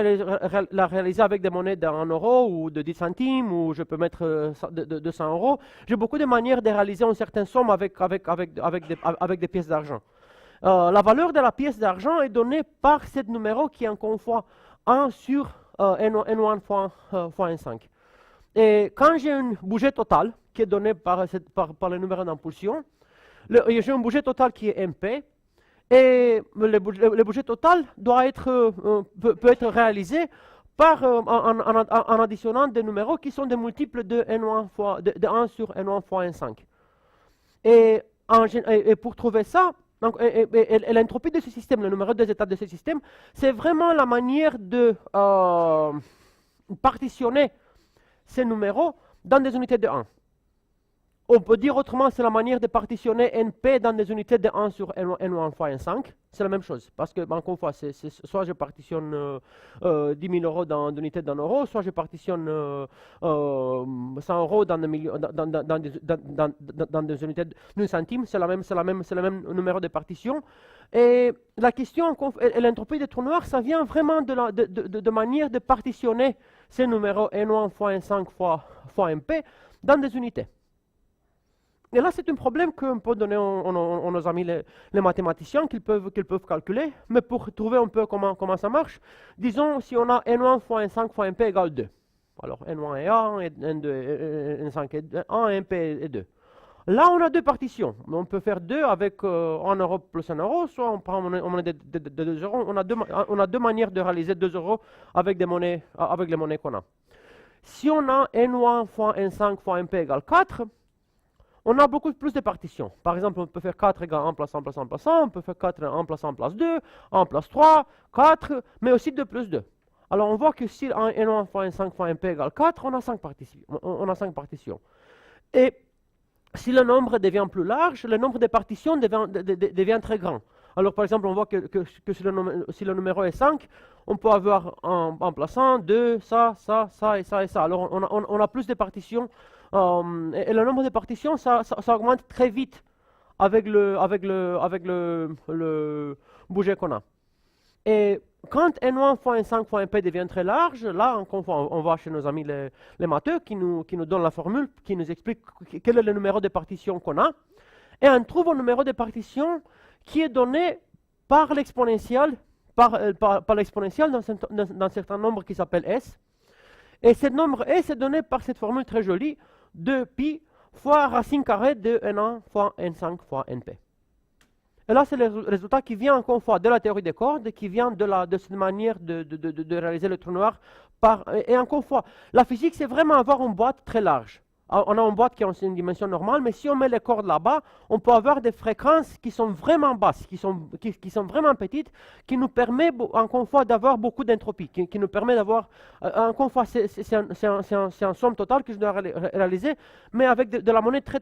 réaliser avec des monnaies d'1 euro ou de 10 centimes, ou je peux mettre 200 euros. J'ai beaucoup de manières de réaliser une certaine somme avec des pièces d'argent. La valeur de la pièce d'argent est donnée par ce numéro qui est encore une fois 1 sur N1 fois N5. Et quand j'ai une bougie totale qui est donnée par le numéro d'impulsion, j'ai une bougie totale qui est MP, et le bougie total peut être réalisé en additionnant des numéros qui sont des multiples de 1 sur N1 fois N5. Et pour trouver ça, donc, l'entropie de ce système, le numéro des états de ce système, c'est vraiment la manière de partitionner ces numéros dans des unités de 1. On peut dire autrement, c'est la manière de partitionner NP dans des unités de 1 sur N1 fois N5. C'est la même chose, parce que, encore une fois, soit je partitionne 10 000 euros dans des unités d'un euro, soit je partitionne 100 euros dans des unités d'un centime. C'est le même numéro de partition. Et la question, l'entropie des trous noirs, ça vient vraiment de manière de partitionner ces numéros N1 fois N5 fois MP dans des unités. Et là, c'est un problème qu'on peut donner à nos amis les mathématiciens qu'ils peuvent calculer. Mais pour trouver un peu comment ça marche, disons si on a N1 fois N5 fois MP égale 2. Alors N1 est 1, N2 est N5 est 1, MP est 2. Là, on a deux partitions. On peut faire 2 avec 1 euro plus 1 euro, soit on prend monnaie de 2 euros. On a deux manières de réaliser 2 euros avec les monnaies qu'on a. Si on a N1 fois N5 fois MP égale 4, on a beaucoup plus de partitions. Par exemple, on peut faire 4 égale 1 plus 1 plus 1 plus 1, on peut faire 4 1 plus 1 plus 2, 1 plus 3, 4, mais aussi 2 plus 2. Alors on voit que si N1 fois N5 fois Np égale 4, on a 5 partitions. Et si le nombre devient plus large, le nombre de partitions devient très grand. Alors par exemple, on voit que si le numéro est 5, on peut avoir en place 1, 2, ça et ça. Alors on a plus de partitions, et le nombre de partitions, ça augmente très vite avec le bouger qu'on a. Et quand N1 fois N5 fois Np devient très large, là, on va chez nos amis les matheux qui nous donnent la formule, qui nous explique quel est le numéro de partition qu'on a. Et on trouve un numéro de partition qui est donné par l'exponentielle, par l'exponentielle d'un certain nombre qui s'appelle S. Et ce nombre S est donné par cette formule très jolie, 2pi fois racine carrée de N1 fois N5 fois Np. Et là, c'est le résultat qui vient encore une fois de la théorie des cordes, qui vient de cette manière de réaliser le trou noir. Et encore une fois, la physique, c'est vraiment avoir une boîte très large. On a une boîte qui a une dimension normale, mais si on met les cordes là-bas, on peut avoir des fréquences qui sont vraiment basses, qui sont vraiment petites, qui nous permet encore une fois d'avoir beaucoup d'entropie, qui nous permet d'avoir, encore une fois, c'est un somme total que je dois réaliser, mais avec de la monnaie très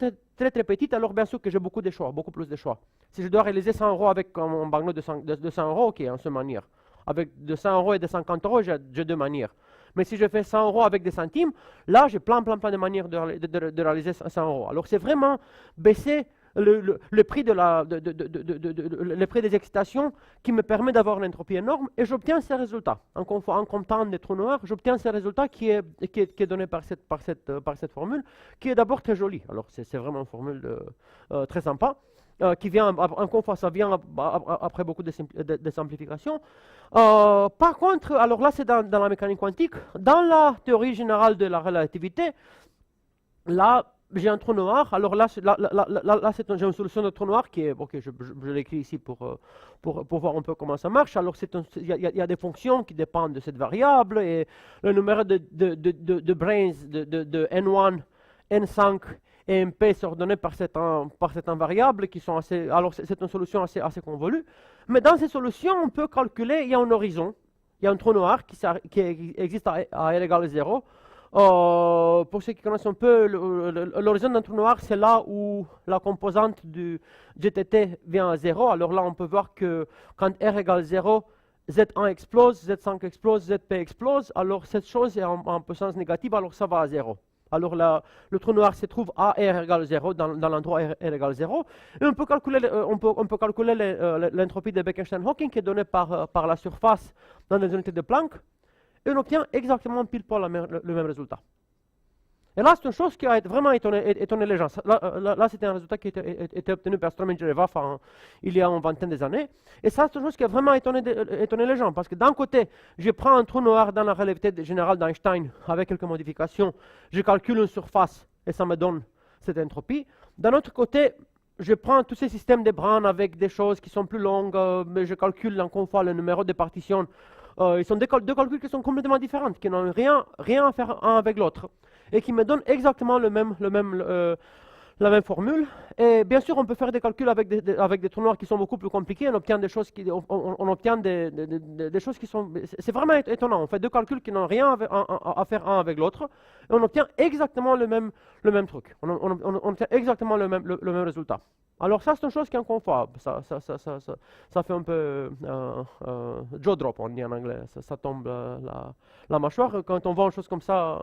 petite, alors bien sûr que j'ai beaucoup de choix, beaucoup plus de choix. Si je dois réaliser 100 euros avec un banknote de 100 euros, ok, en cette manière. Avec de 100 euros et de 50 euros, j'ai deux manières. Mais si je fais 100 euros avec des centimes, là, j'ai plein de manières de réaliser 100 euros. Alors, c'est vraiment baisser le prix, le prix des excitations qui me permet d'avoir une entropie énorme et j'obtiens ces résultats. En comptant des trous noirs, j'obtiens ces résultats qui est donné par cette formule, qui est d'abord très jolie. Alors, c'est vraiment une formule très sympa. Qui vient, encore fois, ça vient après beaucoup de simplifications. Par contre, alors là, c'est dans la mécanique quantique. Dans la théorie générale de la relativité, là, j'ai un trou noir. Alors là, j'ai une solution de trou noir qui est, ok, je l'écris ici pour voir un peu comment ça marche. Alors, il y a des fonctions qui dépendent de cette variable et le numéro de brains de N1, N5 et Mp sont ordonnés par cette variable qui sont assez. Alors c'est une solution assez convolue. Mais dans ces solutions, on peut calculer, il y a un horizon, il y a un trou noir qui existe à R égale 0. Pour ceux qui connaissent un peu, l'horizon d'un trou noir, c'est là où la composante du GTT vient à 0. Alors là, on peut voir que quand R égale 0, Z1 explose, Z5 explose, Zp explose. Alors cette chose est en puissance négative, alors ça va à 0. Alors le trou noir se trouve à R égale 0, dans l'endroit R égale 0. Et on peut calculer l'entropie de Bekenstein-Hawking qui est donnée par la surface dans les unités de Planck. Et on obtient exactement pile poil le même résultat. Et là, c'est une chose qui a vraiment étonné les gens. Là c'était un résultat qui était obtenu par Strominger-Vav il y a une vingtaine d'années. Et ça, c'est une chose qui a vraiment étonné les gens. Parce que d'un côté, je prends un trou noir dans la relativité générale d'Einstein avec quelques modifications, je calcule une surface et ça me donne cette entropie. D'un autre côté, je prends tous ces systèmes de Brown avec des choses qui sont plus longues, mais je calcule encore une fois le numéro de partitions. Ils sont deux calculs qui sont complètement différents, qui n'ont rien à faire un avec l'autre, et qui me donnent exactement la même formule. Et bien sûr, on peut faire des calculs avec des trous noirs qui sont beaucoup plus compliqués. On obtient des choses qui, des choses qui sont. C'est vraiment étonnant. On fait deux calculs qui n'ont rien à faire un avec l'autre, et on obtient exactement le même truc. On obtient exactement le même résultat. Alors ça, c'est une chose qui est inconfortable. Ça fait un peu jaw drop, on dit en anglais. Ça tombe la mâchoire. Quand on voit une chose comme ça,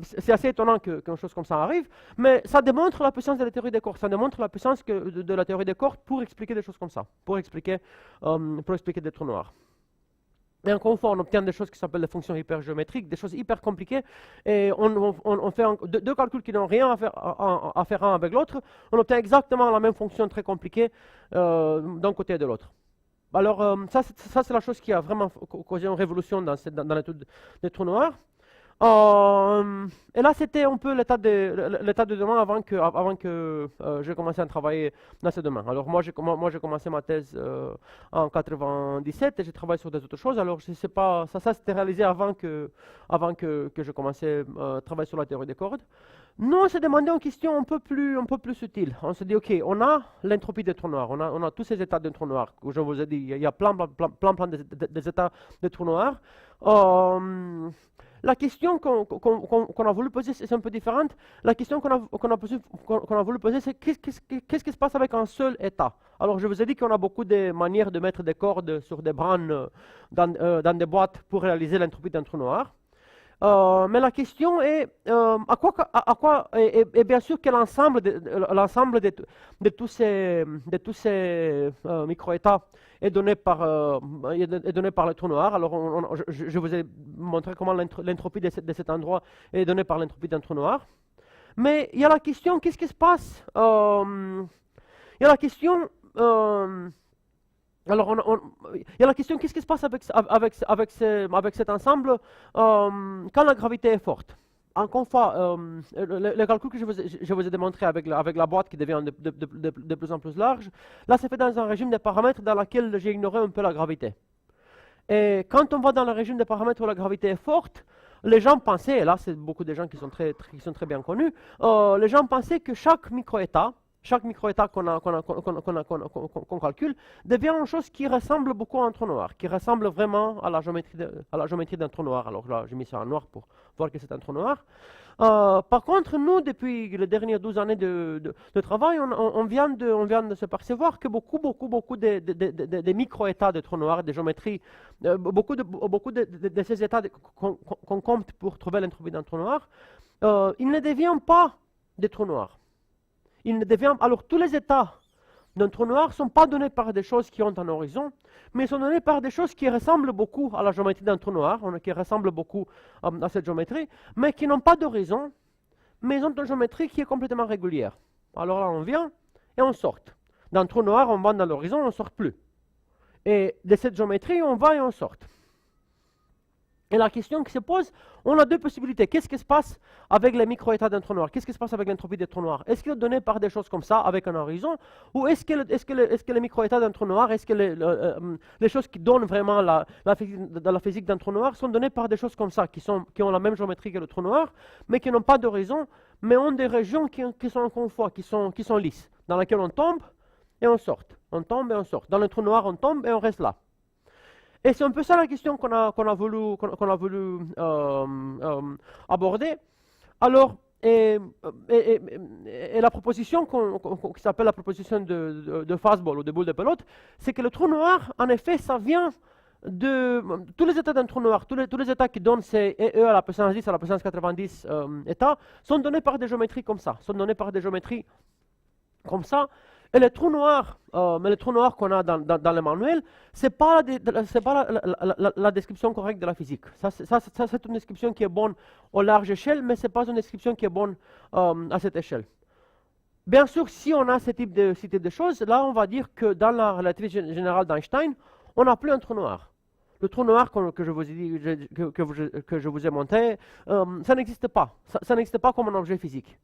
c'est assez étonnant qu'une chose comme ça arrive. Mais ça démontre la puissance de la théorie des cordes. Ça démontre la puissance de la théorie des cordes pour expliquer des choses comme ça, pour expliquer des trous noirs. Et encore une fois, on obtient des choses qui s'appellent des fonctions hypergéométriques, des choses hyper compliquées, et on fait deux calculs qui n'ont rien à faire un avec l'autre. On obtient exactement la même fonction très compliquée d'un côté et de l'autre. Alors ça c'est la chose qui a vraiment causé une révolution dans l'étude des trous noirs. Et là, c'était un peu l'état de demain avant que j'ai commencé à travailler dans ce domaine. Alors moi, j'ai commencé ma thèse en 97 et j'ai travaillé sur des autres choses. Alors je sais pas, ça s'était réalisé avant que je commençais à travailler sur la théorie des cordes. Nous, on s'est demandé une question un peu plus subtile. On s'est dit, OK, on a l'entropie des trous noirs, on a tous ces états de trous noirs. Je vous ai dit, il y a plein des états de trous noirs. Euh, la question qu'on a voulu poser, c'est un peu différente. La question qu'on a voulu poser, c'est qu'est-ce qui se passe avec un seul état? Alors, je vous ai dit qu'on a beaucoup de manières de mettre des cordes sur des brins dans des boîtes pour réaliser l'entropie d'un trou noir. Mais la question est, à quoi et bien sûr que l'ensemble de tous ces micro-états est donné par le trou noir. Alors, je vous ai montré comment l'entropie de cet endroit est donnée par l'entropie d'un trou noir. Mais il y a la question, qu'est-ce qui se passe? Il y a la question. Alors, il y a la question, qu'est-ce qui se passe avec cet ensemble quand la gravité est forte? Encore une fois, le calcul que je vous ai démontré avec la boîte qui devient de plus en plus large, là, c'est fait dans un régime de paramètres dans lequel j'ai ignoré un peu la gravité. Et quand on va dans le régime de paramètres où la gravité est forte, les gens pensaient, et là, c'est beaucoup de gens qui sont très bien connus, les gens pensaient que chaque micro-état qu'on calcule devient une chose qui ressemble beaucoup à un trou noir, qui ressemble vraiment à la géométrie d'un trou noir. Alors là, j'ai mis ça en noir pour voir que c'est un trou noir. Par contre, nous, depuis les dernières 12 années de travail, on vient de se percevoir que beaucoup de micro-états de trous noirs, de géométrie, beaucoup de ces états qu'on compte pour trouver l'entropie d'un trou noir, ils ne deviennent pas des trous noirs. Alors, tous les états d'un trou noir ne sont pas donnés par des choses qui ont un horizon, mais sont donnés par des choses qui ressemblent beaucoup à la géométrie d'un trou noir, qui ressemblent beaucoup à cette géométrie, mais qui n'ont pas d'horizon, mais ils ont une géométrie qui est complètement régulière. Alors là, on vient et on sort. Dans un trou noir, on va dans l'horizon, on ne sort plus. Et de cette géométrie, on va et on sort. Et la question qui se pose, on a deux possibilités. Qu'est-ce qui se passe avec les micro-états d'un trou noir? Qu'est-ce qui se passe avec l'entropie des trous noirs? Est-ce qu'il est donné par des choses comme ça, avec un horizon? Ou est-ce que les micro-états d'un trou noir, est-ce que les choses qui donnent vraiment la physique d'un trou noir sont données par des choses comme ça, qui ont la même géométrie que le trou noir, mais qui n'ont pas d'horizon, mais ont des régions qui sont encore une fois, qui sont lisses, dans lesquelles on tombe et on sort. On tombe et on sort. Dans le trou noir, on tombe et on reste là. Et c'est un peu ça la question qu'on a voulu aborder. Alors, et la proposition qui s'appelle la proposition de fastball ou de boule de pelote, c'est que le trou noir, en effet, ça vient de tous les états d'un trou noir, tous les états qui donnent ces E à la puissance 10, à la puissance 90 états, sont donnés par des géométries comme ça, Et les trous noirs, qu'on a dans le manuel, c'est pas la description correcte de la physique. Ça, c'est une description qui est bonne au large échelle, mais c'est pas une description qui est bonne à cette échelle. Bien sûr, si on a ce type de choses, là, on va dire que dans la relativité générale d'Einstein, on n'a plus un trou noir. Le trou noir que je vous ai dit, que je vous ai montré, ça n'existe pas. Ça n'existe pas comme un objet physique.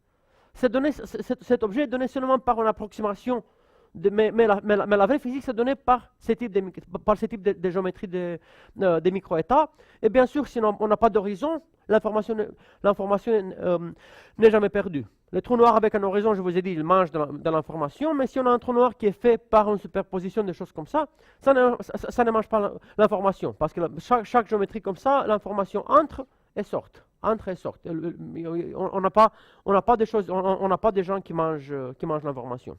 Cet objet est donné seulement par une approximation, mais la vraie physique, c'est donné par ce type de géométrie des micro-états. Et bien sûr, si on n'a pas d'horizon, l'information n'est jamais perdue. Le trou noir avec un horizon, je vous ai dit, il mange de l'information, mais si on a un trou noir qui est fait par une superposition de choses comme ça ne mange pas l'information, parce que chaque géométrie comme ça, l'information entre et sort. Entre et sort. On n'a pas des gens qui mangent l'information.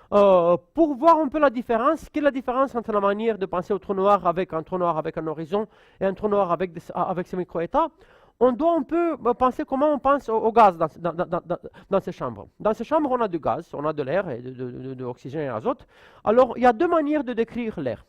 Pour voir un peu la différence, quelle est la différence entre la manière de penser au trou noir avec un trou noir avec un horizon et un trou noir avec ces micro-états, on doit un peu penser comment on pense au gaz dans ces chambres. Dans ces chambres, on a du gaz, on a de l'air, et de l'oxygène et l'azote. Alors, il y a deux manières de décrire l'air.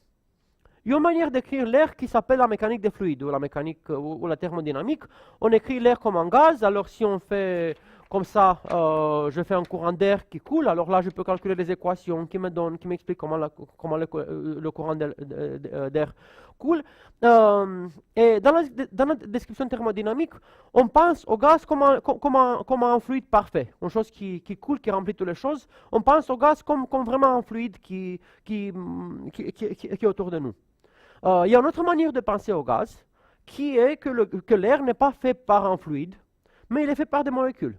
Il y a une manière d'écrire l'air qui s'appelle la mécanique des fluides, ou la thermodynamique. On écrit l'air comme un gaz, alors si on fait Comme ça, je fais un courant d'air qui coule. Alors là, je peux calculer les équations qui m'expliquent comment le courant d'air coule. Et dans la description thermodynamique, on pense au gaz comme un fluide parfait, une chose qui coule, qui remplit toutes les choses. On pense au gaz comme vraiment un fluide qui est autour de nous. Il y a une autre manière de penser au gaz, qui est que l'air n'est pas fait par un fluide, mais il est fait par des molécules.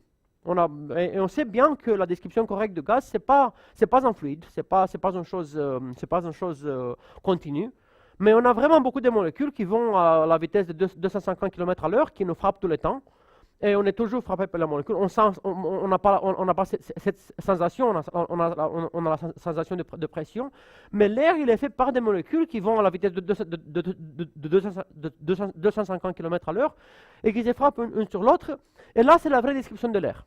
Et on sait bien que la description correcte du gaz, c'est pas un fluide, c'est pas une chose continue, mais on a vraiment beaucoup de molécules qui vont à la vitesse de 250 km à l'heure, qui nous frappent tout le temps, et on est toujours frappé par la molécule. On n'a pas cette sensation, on a la sensation de pression, mais l'air, il est fait par des molécules qui vont à la vitesse de 250 km à l'heure, et qui se frappent une sur l'autre, et là, c'est la vraie description de l'air.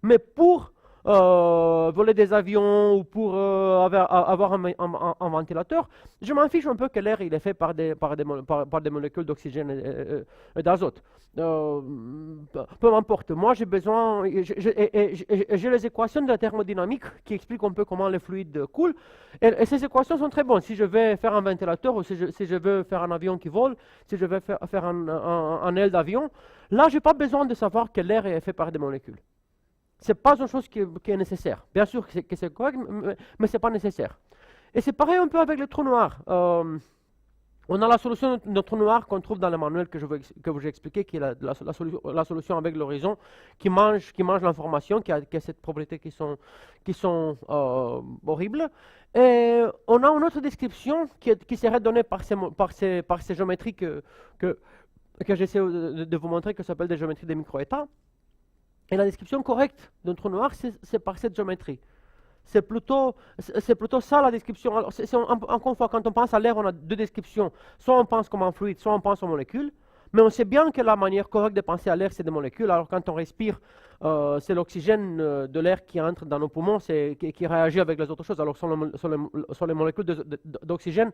Mais pour voler des avions ou pour avoir un ventilateur, je m'en fiche un peu que l'air il est fait par des molécules d'oxygène et d'azote. Peu m'importe. Moi, j'ai besoin, j'ai les équations de la thermodynamique qui expliquent un peu comment les fluides coulent. Et ces équations sont très bonnes. Si je vais faire un ventilateur ou si je veux faire un avion qui vole, si je veux faire un aile d'avion, là, je n'ai pas besoin de savoir que l'air est fait par des molécules. Ce n'est pas une chose qui est nécessaire. Bien sûr que c'est correct, mais ce n'est pas nécessaire. Et c'est pareil un peu avec le trou noir. On a la solution de trou noir qu'on trouve dans le manuel que je vous ai expliqué, qui est la solution avec l'horizon, qui mange l'information, qui a cette propriété qui sont horribles. Et on a une autre description qui serait donnée par ces géométries que j'essaie de vous montrer, qui s'appelle des géométries des micro-états. Et la description correcte d'un trou noir, c'est par cette géométrie. C'est plutôt ça la description. Alors, encore une fois, quand on pense à l'air, on a deux descriptions. Soit on pense comme un fluide, soit on pense aux molécules. Mais on sait bien que la manière correcte de penser à l'air, c'est des molécules. Alors quand on respire, c'est l'oxygène de l'air qui entre dans nos poumons, qui réagit avec les autres choses. Alors sont les molécules d'oxygène,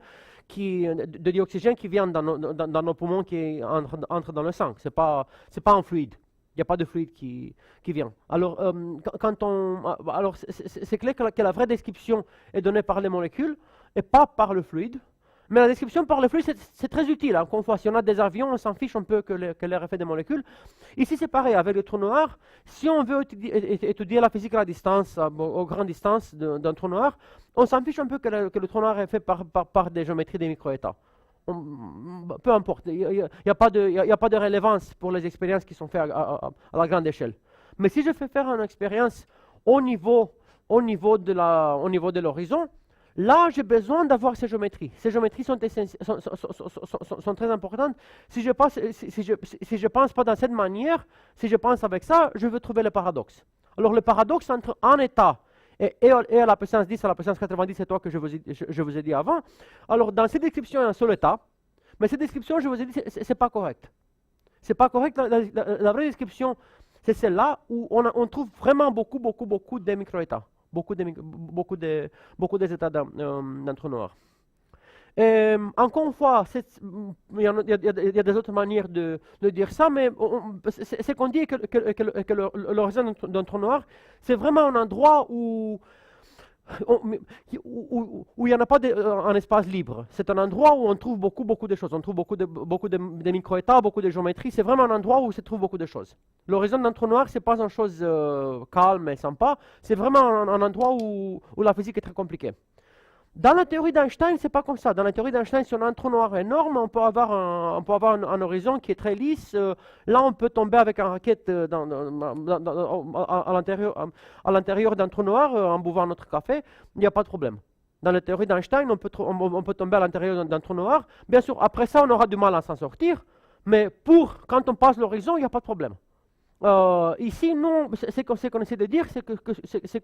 de dioxygène qui viennent dans nos poumons, qui entrent dans le sang. C'est pas un fluide. Il n'y a pas de fluide qui vient. Alors, c'est clair que la vraie description est donnée par les molécules et pas par le fluide. Mais la description par le fluide, c'est très utile. Encore une fois, si on a des avions, on s'en fiche un peu que l'air est fait des molécules. Ici, c'est pareil, avec le trou noir. Si on veut étudier la physique à la distance, aux grandes distances d'un trou noir, on s'en fiche un peu que le trou noir est fait par des géométries des micro-états. Peu importe, il n'y a pas de rélevance pour les expériences qui sont faites à la grande échelle. Mais si je fais faire une expérience au niveau de l'horizon, là j'ai besoin d'avoir ces géométries. Ces géométries sont très importantes. Si je pense pas dans cette manière, si je pense avec ça, je veux trouver le paradoxe. Alors le paradoxe entre un état et à la puissance 10, à la puissance 90, c'est toi que je vous ai dit avant. Alors, dans cette description, il y a un seul état, mais cette description, je vous ai dit, c'est pas correct. C'est pas correct. La vraie description, c'est celle-là où on trouve vraiment beaucoup de micro-états, beaucoup des états d'un trou noir. Encore une fois, il y a des autres manières de dire ça, mais c'est qu'on dit que l'horizon d'un trou noir, c'est vraiment un endroit où il n'y en a pas un espace libre. C'est un endroit où on trouve beaucoup de choses. On trouve beaucoup de micro-états, beaucoup de géométries. C'est vraiment un endroit où se trouve beaucoup de choses. L'horizon d'un trou noir, ce n'est pas une chose calme et sympa. C'est vraiment un endroit où la physique est très compliquée. Dans la théorie d'Einstein, c'est pas comme ça. Dans la théorie d'Einstein, si on a un trou noir énorme, on peut avoir un horizon qui est très lisse. Là, on peut tomber avec une raquette à l'intérieur d'un trou noir en buvant notre café. Il n'y a pas de problème. Dans la théorie d'Einstein, on peut tomber à l'intérieur d'un trou noir. Bien sûr, après ça, on aura du mal à s'en sortir. Mais quand on passe l'horizon, il n'y a pas de problème. Ici, non, ce qu'on essaie de dire, c'est que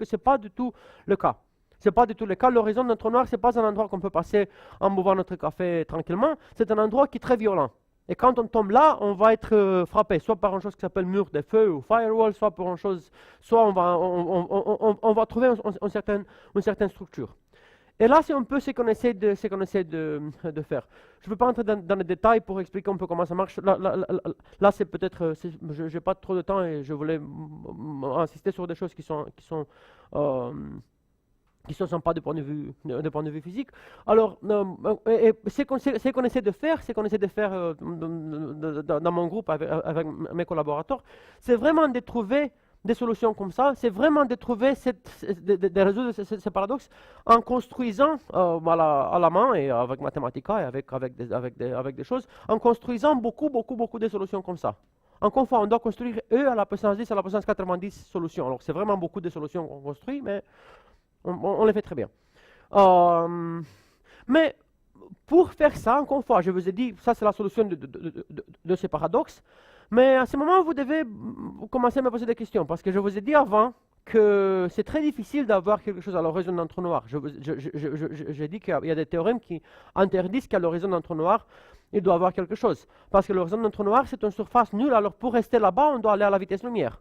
ce n'est pas du tout le cas. Ce n'est pas du tout le cas. L'horizon d'un trou noir, ce n'est pas un endroit qu'on peut passer en buvant notre café tranquillement. C'est un endroit qui est très violent. Et quand on tombe là, on va être frappé, soit par une chose qui s'appelle mur de feu ou firewall, soit par une chose, soit on va trouver une certaine structure. Et là, c'est un peu ce qu'on essaie de faire. Je ne veux pas entrer dans les détails pour expliquer un peu comment ça marche. Là, c'est peut-être, je n'ai pas trop de temps et je voulais insister sur des choses euh, qui sont sympas de point de vue physique. Alors, ce qu'on essaie de faire, dans mon groupe avec mes collaborateurs, c'est vraiment de trouver des solutions comme ça, c'est vraiment de trouver de résoudre ces paradoxes en construisant à la main et avec Mathematica et avec des choses, en construisant beaucoup de solutions comme ça. Encore une fois, on doit construire E à la puissance 10 à la puissance 90 solutions. Alors, c'est vraiment beaucoup de solutions qu'on construit, mais on les fait très bien. Mais pour faire ça, encore une fois, je vous ai dit, ça c'est la solution de ces paradoxes. Mais à ce moment, vous devez commencer à me poser des questions, parce que je vous ai dit avant que c'est très difficile d'avoir quelque chose à l'horizon d'un trou noir. J'ai dit qu'il y a des théorèmes qui interdisent qu'à l'horizon d'un trou noir, il doit y avoir quelque chose. Parce que l'horizon d'un trou noir, c'est une surface nulle, alors pour rester là-bas, on doit aller à la vitesse lumière.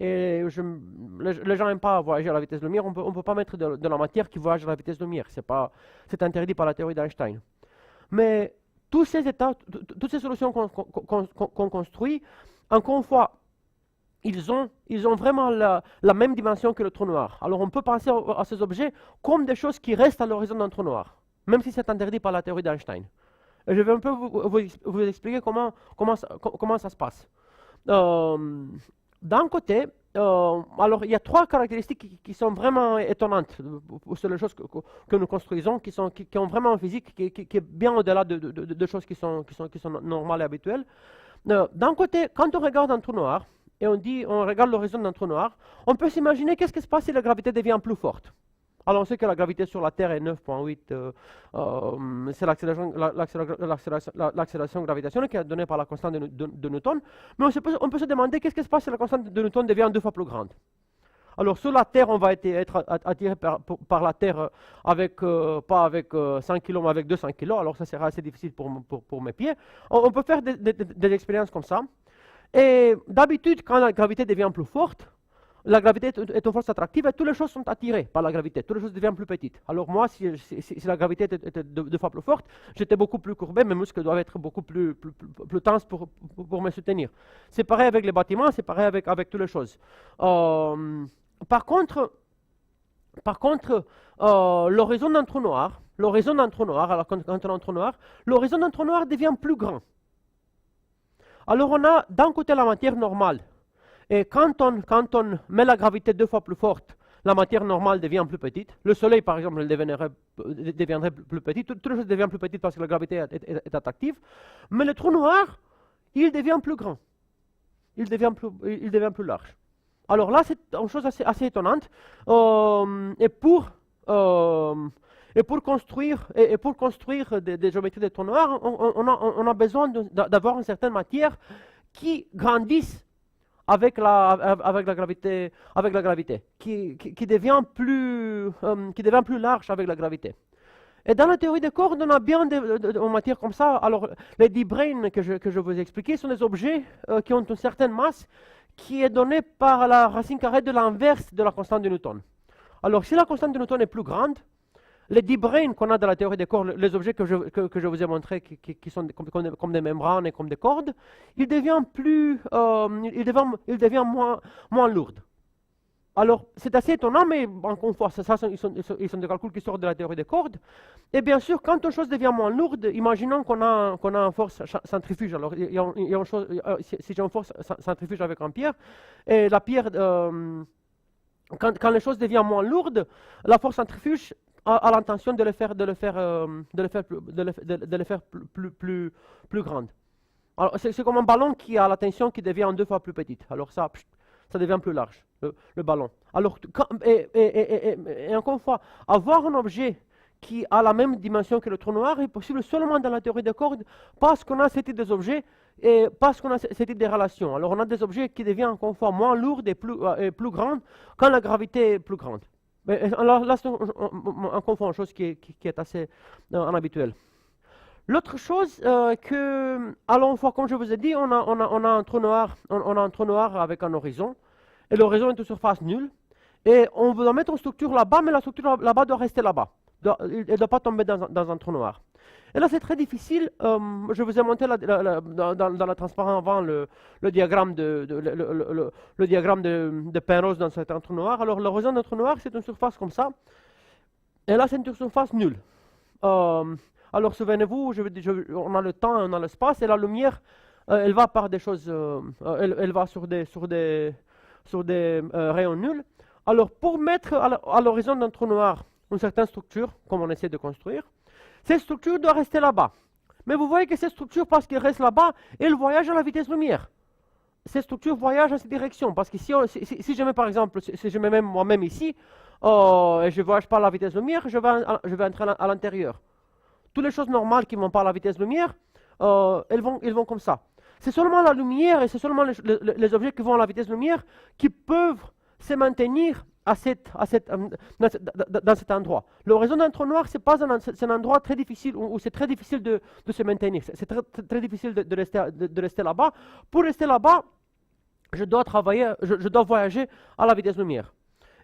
Et les gens n'aiment pas voyager à la vitesse lumière, on ne peut pas mettre de la matière qui voyage à la vitesse lumière, c'est interdit par la théorie d'Einstein. Mais tous ces états, toutes ces solutions qu'on construit, encore une fois, ils ont vraiment la même dimension que le trou noir. Alors on peut penser à ces objets comme des choses qui restent à l'horizon d'un trou noir, même si c'est interdit par la théorie d'Einstein. Et je vais un peu vous expliquer comment ça se passe. D'un côté, alors il y a trois caractéristiques qui sont vraiment étonnantes sur les choses que nous construisons, qui ont vraiment en physique, qui est bien au-delà de choses qui sont normales et habituelles. D'un côté, quand on regarde un trou noir, et on regarde l'horizon d'un trou noir, on peut s'imaginer qu'est-ce qui se passe si la gravité devient plus forte. Alors on sait que la gravité sur la Terre est 9,8, c'est l'accélération gravitationnelle qui est donnée par la constante de Newton, mais on peut se demander qu'est-ce qui se passe si la constante de Newton devient 2 fois plus grande. Alors sur la Terre, on va être attiré par la Terre pas avec 100 kg, mais avec 200 kg, alors ça sera assez difficile pour mes pieds. On peut faire des expériences comme ça, et d'habitude, quand la gravité devient plus forte, la gravité est une force attractive et toutes les choses sont attirées par la gravité, toutes les choses deviennent plus petites. Alors moi, si la gravité était deux fois plus forte, j'étais beaucoup plus courbé, mes muscles doivent être beaucoup plus tenses pour me soutenir. C'est pareil avec les bâtiments, c'est pareil avec toutes les choses. Par contre, l'horizon d'un trou noir, alors quand on a un trou noir, l'horizon d'un trou noir devient plus grand. Alors on a d'un côté la matière normale. Et quand on met la gravité 2 fois plus forte, la matière normale devient plus petite. Le Soleil, par exemple, deviendrait plus petit. Toutes les choses deviennent plus petites parce que la gravité est attractive. Mais le trou noir, il devient plus grand. Il devient plus large. Alors là, c'est une chose assez étonnante. Et pour construire des géométries de trous noirs, on a besoin d'avoir une certaine matière qui grandisse avec la gravité, qui devient plus large avec la gravité. Et dans la théorie des cordes, on a bien des matières comme ça. Alors, les D-branes que je vous ai expliqués sont des objets qui ont une certaine masse qui est donnée par la racine carrée de l'inverse de la constante de Newton. Alors, si la constante de Newton est plus grande, les D-branes qu'on a dans la théorie des cordes, les objets que je vous ai montrés, qui sont comme des membranes et comme des cordes, ils deviennent moins lourds. Alors, c'est assez étonnant, mais encore une fois, ils sont des calculs qui sortent de la théorie des cordes. Et bien sûr, quand une chose devient moins lourde, imaginons qu'on a une force centrifuge. Alors, il y a une chose, si j'ai une force centrifuge avec une pierre, et la pierre, quand les choses deviennent moins lourdes, la force centrifuge a l'intention de les faire plus grandes. Alors, c'est comme un ballon qui a la tension qui devient 2 fois plus petite. Alors ça devient plus large, le ballon. Alors, et encore une fois, avoir un objet qui a la même dimension que le trou noir est possible seulement dans la théorie des cordes parce qu'on a ce type d'objets et parce qu'on a ce type de relations. Alors, on a des objets qui deviennent encore une fois moins lourds et plus grands quand la gravité est plus grande. Mais là, c'est encore une chose qui est assez inhabituelle. L'autre chose alors une fois, comme je vous ai dit, on a un trou noir avec un horizon, et l'horizon est une surface nulle, et on veut mettre une structure là-bas, mais la structure là-bas doit rester là-bas. elle doit pas tomber dans un trou noir. Et là, c'est très difficile. Je vous ai montré dans la transparence avant le diagramme le diagramme de Penrose dans un trou noir. Alors, l'horizon d'un trou noir, c'est une surface comme ça. Et là, c'est une surface nulle. Alors, souvenez-vous, on a le temps, on a l'espace, et la lumière, elle va par des choses, elle va sur des rayons nuls. Alors, pour mettre à l'horizon d'un trou noir une certaine structure, comme on essaie de construire, cette structure doit rester là-bas. Mais vous voyez que cette structure, parce qu'elle reste là-bas, elle voyage à la vitesse lumière. Cette structure voyage dans cette direction. Parce que si je mets par exemple, si je mets même moi-même ici, et je ne voyage pas à la vitesse lumière, je vais entrer à l'intérieur. Toutes les choses normales qui ne vont pas à la vitesse lumière, elles vont comme ça. C'est seulement la lumière et c'est seulement les objets qui vont à la vitesse lumière qui peuvent se maintenir dans cet endroit. L'horizon d'un trou noir, c'est un endroit très difficile où c'est très difficile de se maintenir. C'est très difficile de rester là-bas. Pour rester là-bas, je dois voyager à la vitesse lumière.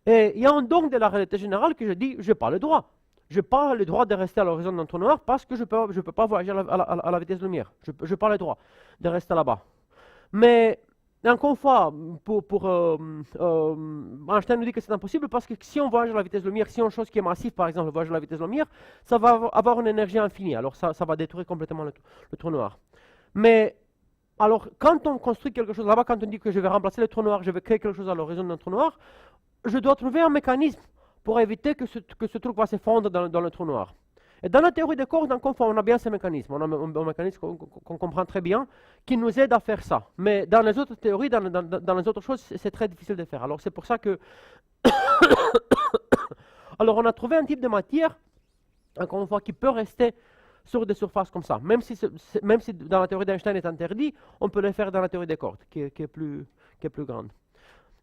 Et il y a un dogme de la réalité générale que je dis, je n'ai pas le droit. Je n'ai pas le droit de rester à l'horizon d'un trou noir parce que je ne peux pas voyager à la vitesse lumière. Je n'ai pas le droit de rester là-bas. Mais encore une fois, Einstein nous dit que c'est impossible parce que si on voyage à la vitesse lumière, si une chose qui est massive, par exemple, voyage à la vitesse lumière, ça va avoir une énergie infinie. Alors ça va détruire complètement le trou noir. Mais alors, quand on construit quelque chose là-bas, quand on dit que je vais remplacer le trou noir, je vais créer quelque chose à l'horizon d'un trou noir, je dois trouver un mécanisme pour éviter que ce truc va s'effondrer dans le trou noir. Et dans la théorie des cordes, encore une fois, on a bien ce mécanisme. On a un mécanisme qu'on comprend très bien, qui nous aide à faire ça. Mais dans les autres théories, dans les autres choses, c'est très difficile de faire. Alors c'est pour ça que... Alors on a trouvé un type de matière, encore une fois, qui peut rester sur des surfaces comme ça. Même si dans la théorie d'Einstein est interdit, on peut le faire dans la théorie des cordes, qui est plus grande.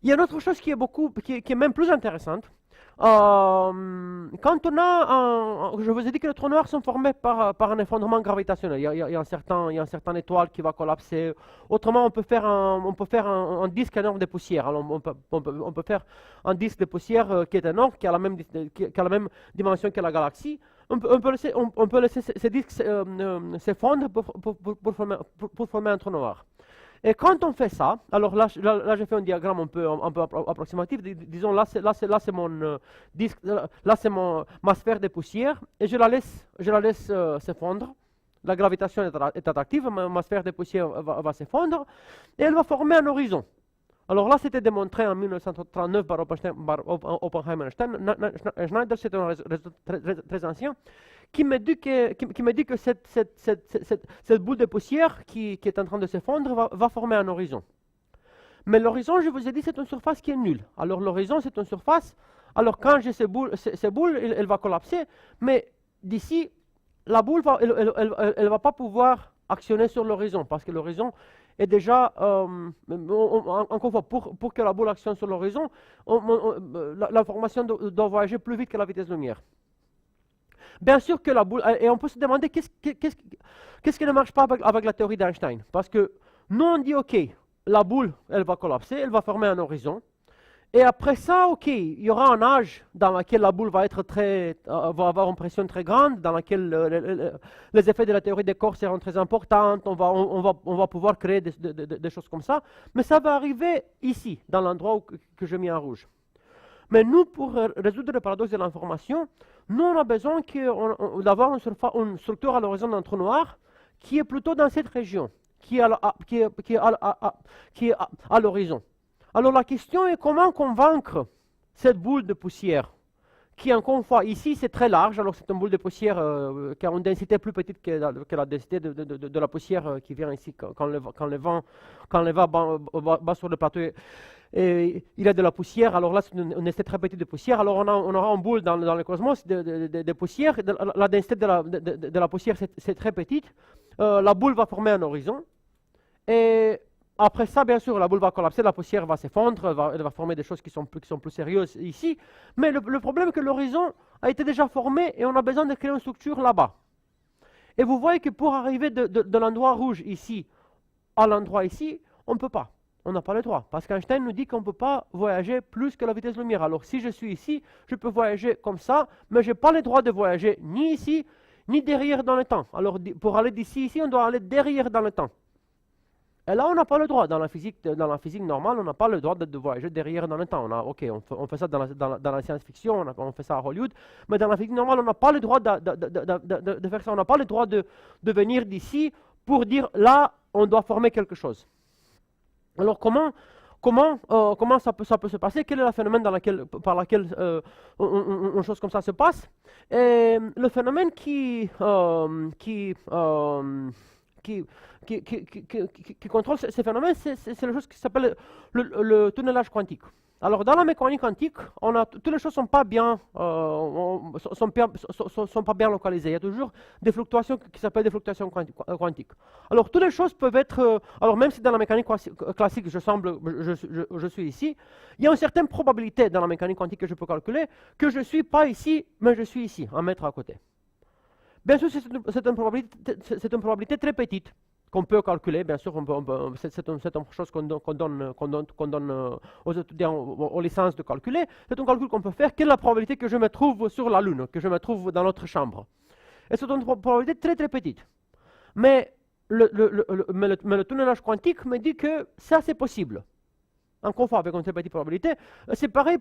Il y a une autre chose qui est même plus intéressante. Quand on a je vous ai dit que les trous noirs sont formés par un effondrement gravitationnel. Il y a un certain étoile qui va collapser. Autrement, on peut faire un disque énorme de poussière. Alors, on peut faire un disque de poussière qui est énorme, qui a la même dimension que la galaxie. On peut laisser ces disques s'effondrer pour former un trou noir. Et quand on fait ça, alors là j'ai fait un diagramme un peu approximatif. Disons là c'est mon disque, là c'est ma sphère de poussière, et je la laisse s'effondre. La gravitation est attractive, ma sphère de poussière va s'effondre, et elle va former un horizon. Alors là, c'était démontré en 1939 par Oppenheimer et Schneider, c'est un résultat très ancien, qui me dit que cette boule de poussière qui est en train de s'effondrer va former un horizon. Mais l'horizon, je vous ai dit, c'est une surface qui est nulle. Alors l'horizon, c'est une surface, alors quand j'ai ces boules, elle va collapser, mais d'ici, la boule, elle va pas pouvoir actionner sur l'horizon, parce que l'horizon est déjà, encore une fois, pour que la boule actionne sur l'horizon, l'information doit voyager plus vite que la vitesse lumière. Bien sûr que la boule, et on peut se demander qu'est-ce qui ne marche pas avec la théorie d'Einstein. Parce que nous on dit, ok, la boule, elle va collapser, elle va former un horizon. Et après ça, ok, il y aura un âge dans lequel la boule va avoir une pression très grande, dans lequel les effets de la théorie des corps seront très importants, on va pouvoir créer des choses comme ça. Mais ça va arriver ici, dans l'endroit que je mets en rouge. Mais nous, pour résoudre le paradoxe de l'information, nous on a besoin d'avoir une structure à l'horizon d'un trou noir qui est plutôt dans cette région, qui est à l'horizon. Alors la question est comment convaincre cette boule de poussière, qui encore une fois, ici c'est très large, alors c'est une boule de poussière qui a une densité plus petite que la densité de la poussière qui vient ici quand le vent bat sur le plateau. Et il y a de la poussière, alors là c'est une densité très petite de poussière, alors on aura une boule dans le cosmos de poussière, la densité de la poussière c'est très petite, la boule va former un horizon, et après ça, bien sûr, la boule va collapser, la poussière va s'effondrer, elle va former des choses qui sont plus sérieuses ici. Mais le problème est que l'horizon a été déjà formé et on a besoin de créer une structure là-bas. Et vous voyez que pour arriver de l'endroit rouge ici à l'endroit ici, on ne peut pas. on n'a pas le droit. Parce qu'Einstein nous dit qu'on ne peut pas voyager plus que la vitesse de la lumière. Alors si je suis ici, je peux voyager comme ça, mais je n'ai pas le droit de voyager ni ici, ni derrière dans le temps. Alors pour aller d'ici ici, on doit aller derrière dans le temps. Et là, on n'a pas le droit. Dans la physique normale, on n'a pas le droit de voyager derrière dans le temps. On fait ça dans la science-fiction, on fait ça à Hollywood, mais dans la physique normale, on n'a pas le droit de faire ça. On n'a pas le droit de venir d'ici pour dire là, on doit former quelque chose. Alors comment ça peut se passer? Quel est le phénomène par lequel une chose comme ça se passe? Et le phénomène qui contrôle ces phénomènes, c'est la chose qui s'appelle le tunnelage quantique. Alors dans la mécanique quantique, toutes les choses sont pas bien, sont pas bien localisées. Il y a toujours des fluctuations qui s'appellent des fluctuations quantiques. Alors toutes les choses peuvent être, alors même si dans la mécanique classique, je suis ici, il y a une certaine probabilité dans la mécanique quantique que je peux calculer que je suis pas ici, mais je suis ici, un mètre à côté. Bien sûr, c'est une probabilité très petite qu'on peut calculer, bien sûr, c'est une chose qu'on donne aux étudiants aux licences de calculer. C'est un calcul qu'on peut faire. Quelle est la probabilité que je me trouve sur la Lune, que je me trouve dans notre chambre? Et c'est une probabilité très très petite. Mais le tunnelage quantique me dit que ça c'est possible. Encore une fois, avec une très petite probabilité. C'est pareil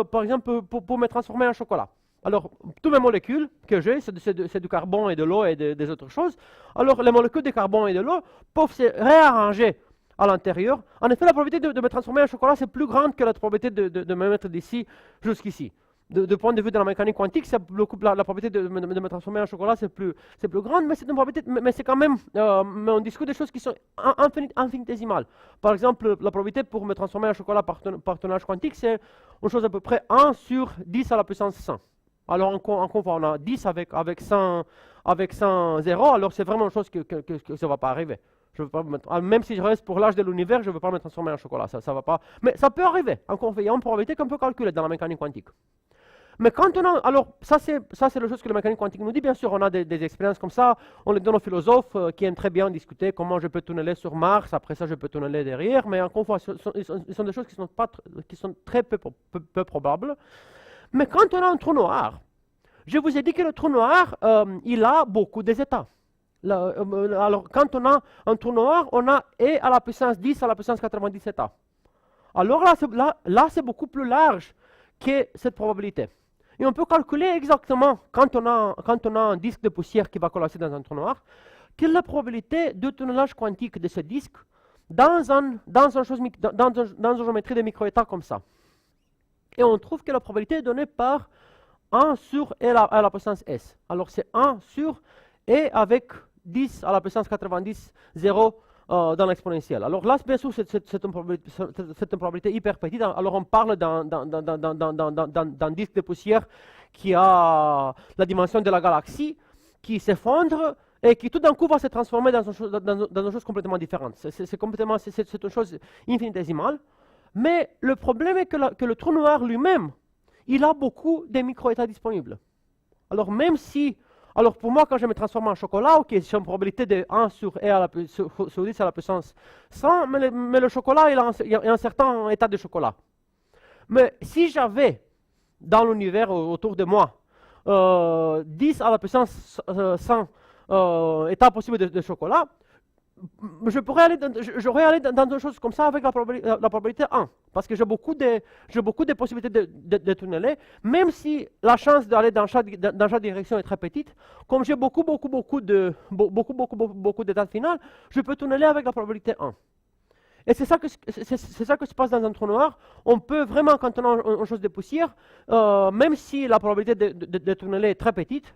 par exemple, pour me transformer en chocolat. Alors, toutes mes molécules que j'ai, c'est du carbone et de l'eau et des autres choses. Alors, les molécules de carbone et de l'eau peuvent se réarranger à l'intérieur. En effet, la probabilité de me transformer en chocolat, c'est plus grande que la probabilité de me mettre d'ici jusqu'ici. De point de vue de la mécanique quantique, la probabilité de me transformer en chocolat, c'est plus grande, mais c'est une probabilité, mais c'est quand même, mais on discute des choses qui sont infinitésimales. Par exemple, la probabilité pour me transformer en chocolat par tunnelage quantique, c'est une chose à peu près 1 sur 10 à la puissance 100. Alors, on a 10 avec 100 0, alors c'est vraiment une chose que ça ne va pas arriver. Même si je reste pour l'âge de l'univers, je ne veux pas me transformer en chocolat, ça va pas. Mais ça peut arriver, encore une fois, il y a une probabilité qu'on peut calculer dans la mécanique quantique. Mais quand on a, alors ça c'est la chose que la mécanique quantique nous dit, bien sûr, on a des expériences comme ça, on les donne aux philosophes qui aiment très bien discuter comment je peux tunneler sur Mars, après ça je peux tunneler derrière, mais encore une fois, ce sont des choses qui sont très peu probables. Mais quand on a un trou noir, je vous ai dit que le trou noir, il a beaucoup d'états. Alors, quand on a un trou noir, on a E à la puissance 10 à la puissance 90 états. Alors là c'est beaucoup plus large que cette probabilité. Et on peut calculer exactement, quand on a un disque de poussière qui va coller dans un trou noir, quelle est la probabilité de tunnelage quantique de ce disque dans une géométrie de microétats comme ça. Et on trouve que la probabilité est donnée par 1 sur E à la puissance S. Alors c'est 1 sur E avec 10 à la puissance 90, 0 dans l'exponentielle. Alors là, bien sûr, c'est une probabilité hyper petite. Alors on parle d'un disque de poussière qui a la dimension de la galaxie, qui s'effondre et qui tout d'un coup va se transformer dans une chose complètement différente. C'est une chose infinitésimale. Mais le problème est que le trou noir lui-même, il a beaucoup de micro-états disponibles. Alors même si, alors pour moi quand je me transforme en chocolat, ok, j'ai une probabilité de 1 sur, E sur 10 à la puissance 100, mais le chocolat, il y a un certain état de chocolat. Mais si j'avais dans l'univers autour de moi 10 à la puissance 100 états possibles de chocolat, j'aurais allé dans une chose comme ça avec la probabilité 1, parce que j'ai beaucoup de possibilités de tunneler, même si la chance d'aller dans chaque direction est très petite. Comme j'ai beaucoup d'états finales, je peux tunneler avec la probabilité 1. Et c'est ça que se passe dans un trou noir. On peut vraiment, quand on a une chose de poussière, même si la probabilité de tunneler est très petite,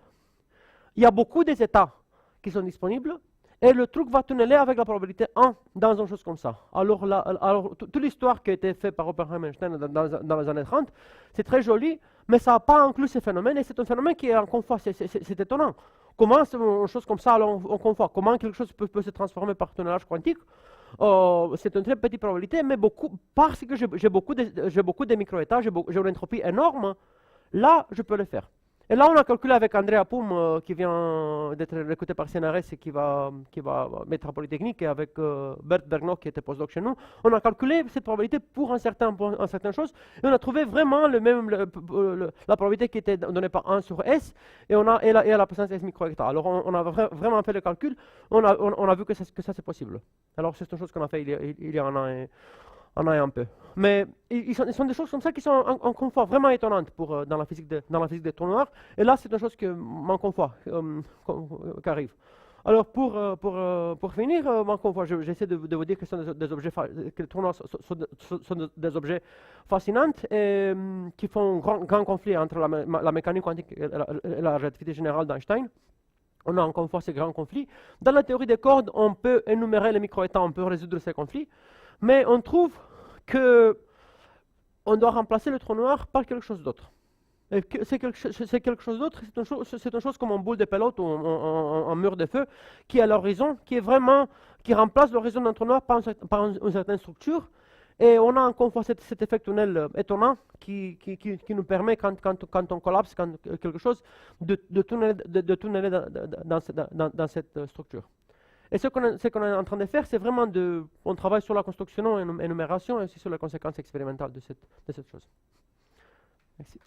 il y a beaucoup d'états qui sont disponibles. Et le truc va tunneler avec la probabilité 1 dans une chose comme ça. Alors toute l'histoire qui a été faite par Oppenheimer et Einstein dans les années 30, c'est très joli, mais ça n'a pas inclus ce phénomène, et c'est un phénomène qui est, encore une fois, c'est étonnant. Comment une chose comme ça, encore une fois, comment quelque chose peut se transformer par tunnelage quantique? C'est une très petite probabilité, mais parce que j'ai beaucoup de micro-états, j'ai une entropie énorme, là, je peux le faire. Et là, on a calculé avec Andrea Poum, qui vient d'être recruté par CNRS et qui va mettre à Polytechnique, et avec Bert Bergnock, qui était postdoc chez nous. On a calculé cette probabilité pour certaines choses, et on a trouvé vraiment la probabilité qui était donnée par 1 sur S, et à la puissance S microhectare. Alors, on a vraiment fait le calcul, on a vu que ça c'est possible. Alors, c'est une chose qu'on a fait il y a un an et un peu. Mais ils sont des choses comme ça qui sont encore une fois vraiment étonnantes dans la physique des trous noirs. Et là, c'est une chose que manque une fois qui arrive. Alors pour finir, encore une fois, j'essaie de vous dire que ce sont des objets, que les trous noirs sont des objets fascinants et qui font un grand conflit entre la mécanique quantique et la relativité générale d'Einstein. On a encore une fois ces grands conflits. Dans la théorie des cordes, on peut énumérer les micro-états, on peut résoudre ces conflits. Mais on trouve que on doit remplacer le trou noir par quelque chose d'autre. C'est quelque chose d'autre, c'est une chose comme un boule de pelote ou un mur de feu qui est à l'horizon, qui remplace l'horizon d'un trou noir par une certaine structure. Et on a encore une fois cet effet tunnel étonnant qui nous permet, quand on collapse quelque chose, de tunneler dans cette structure. Et ce qu'on est en train de faire, c'est vraiment on travaille sur la construction et énumération, et aussi sur les conséquences expérimentales de cette chose. Merci.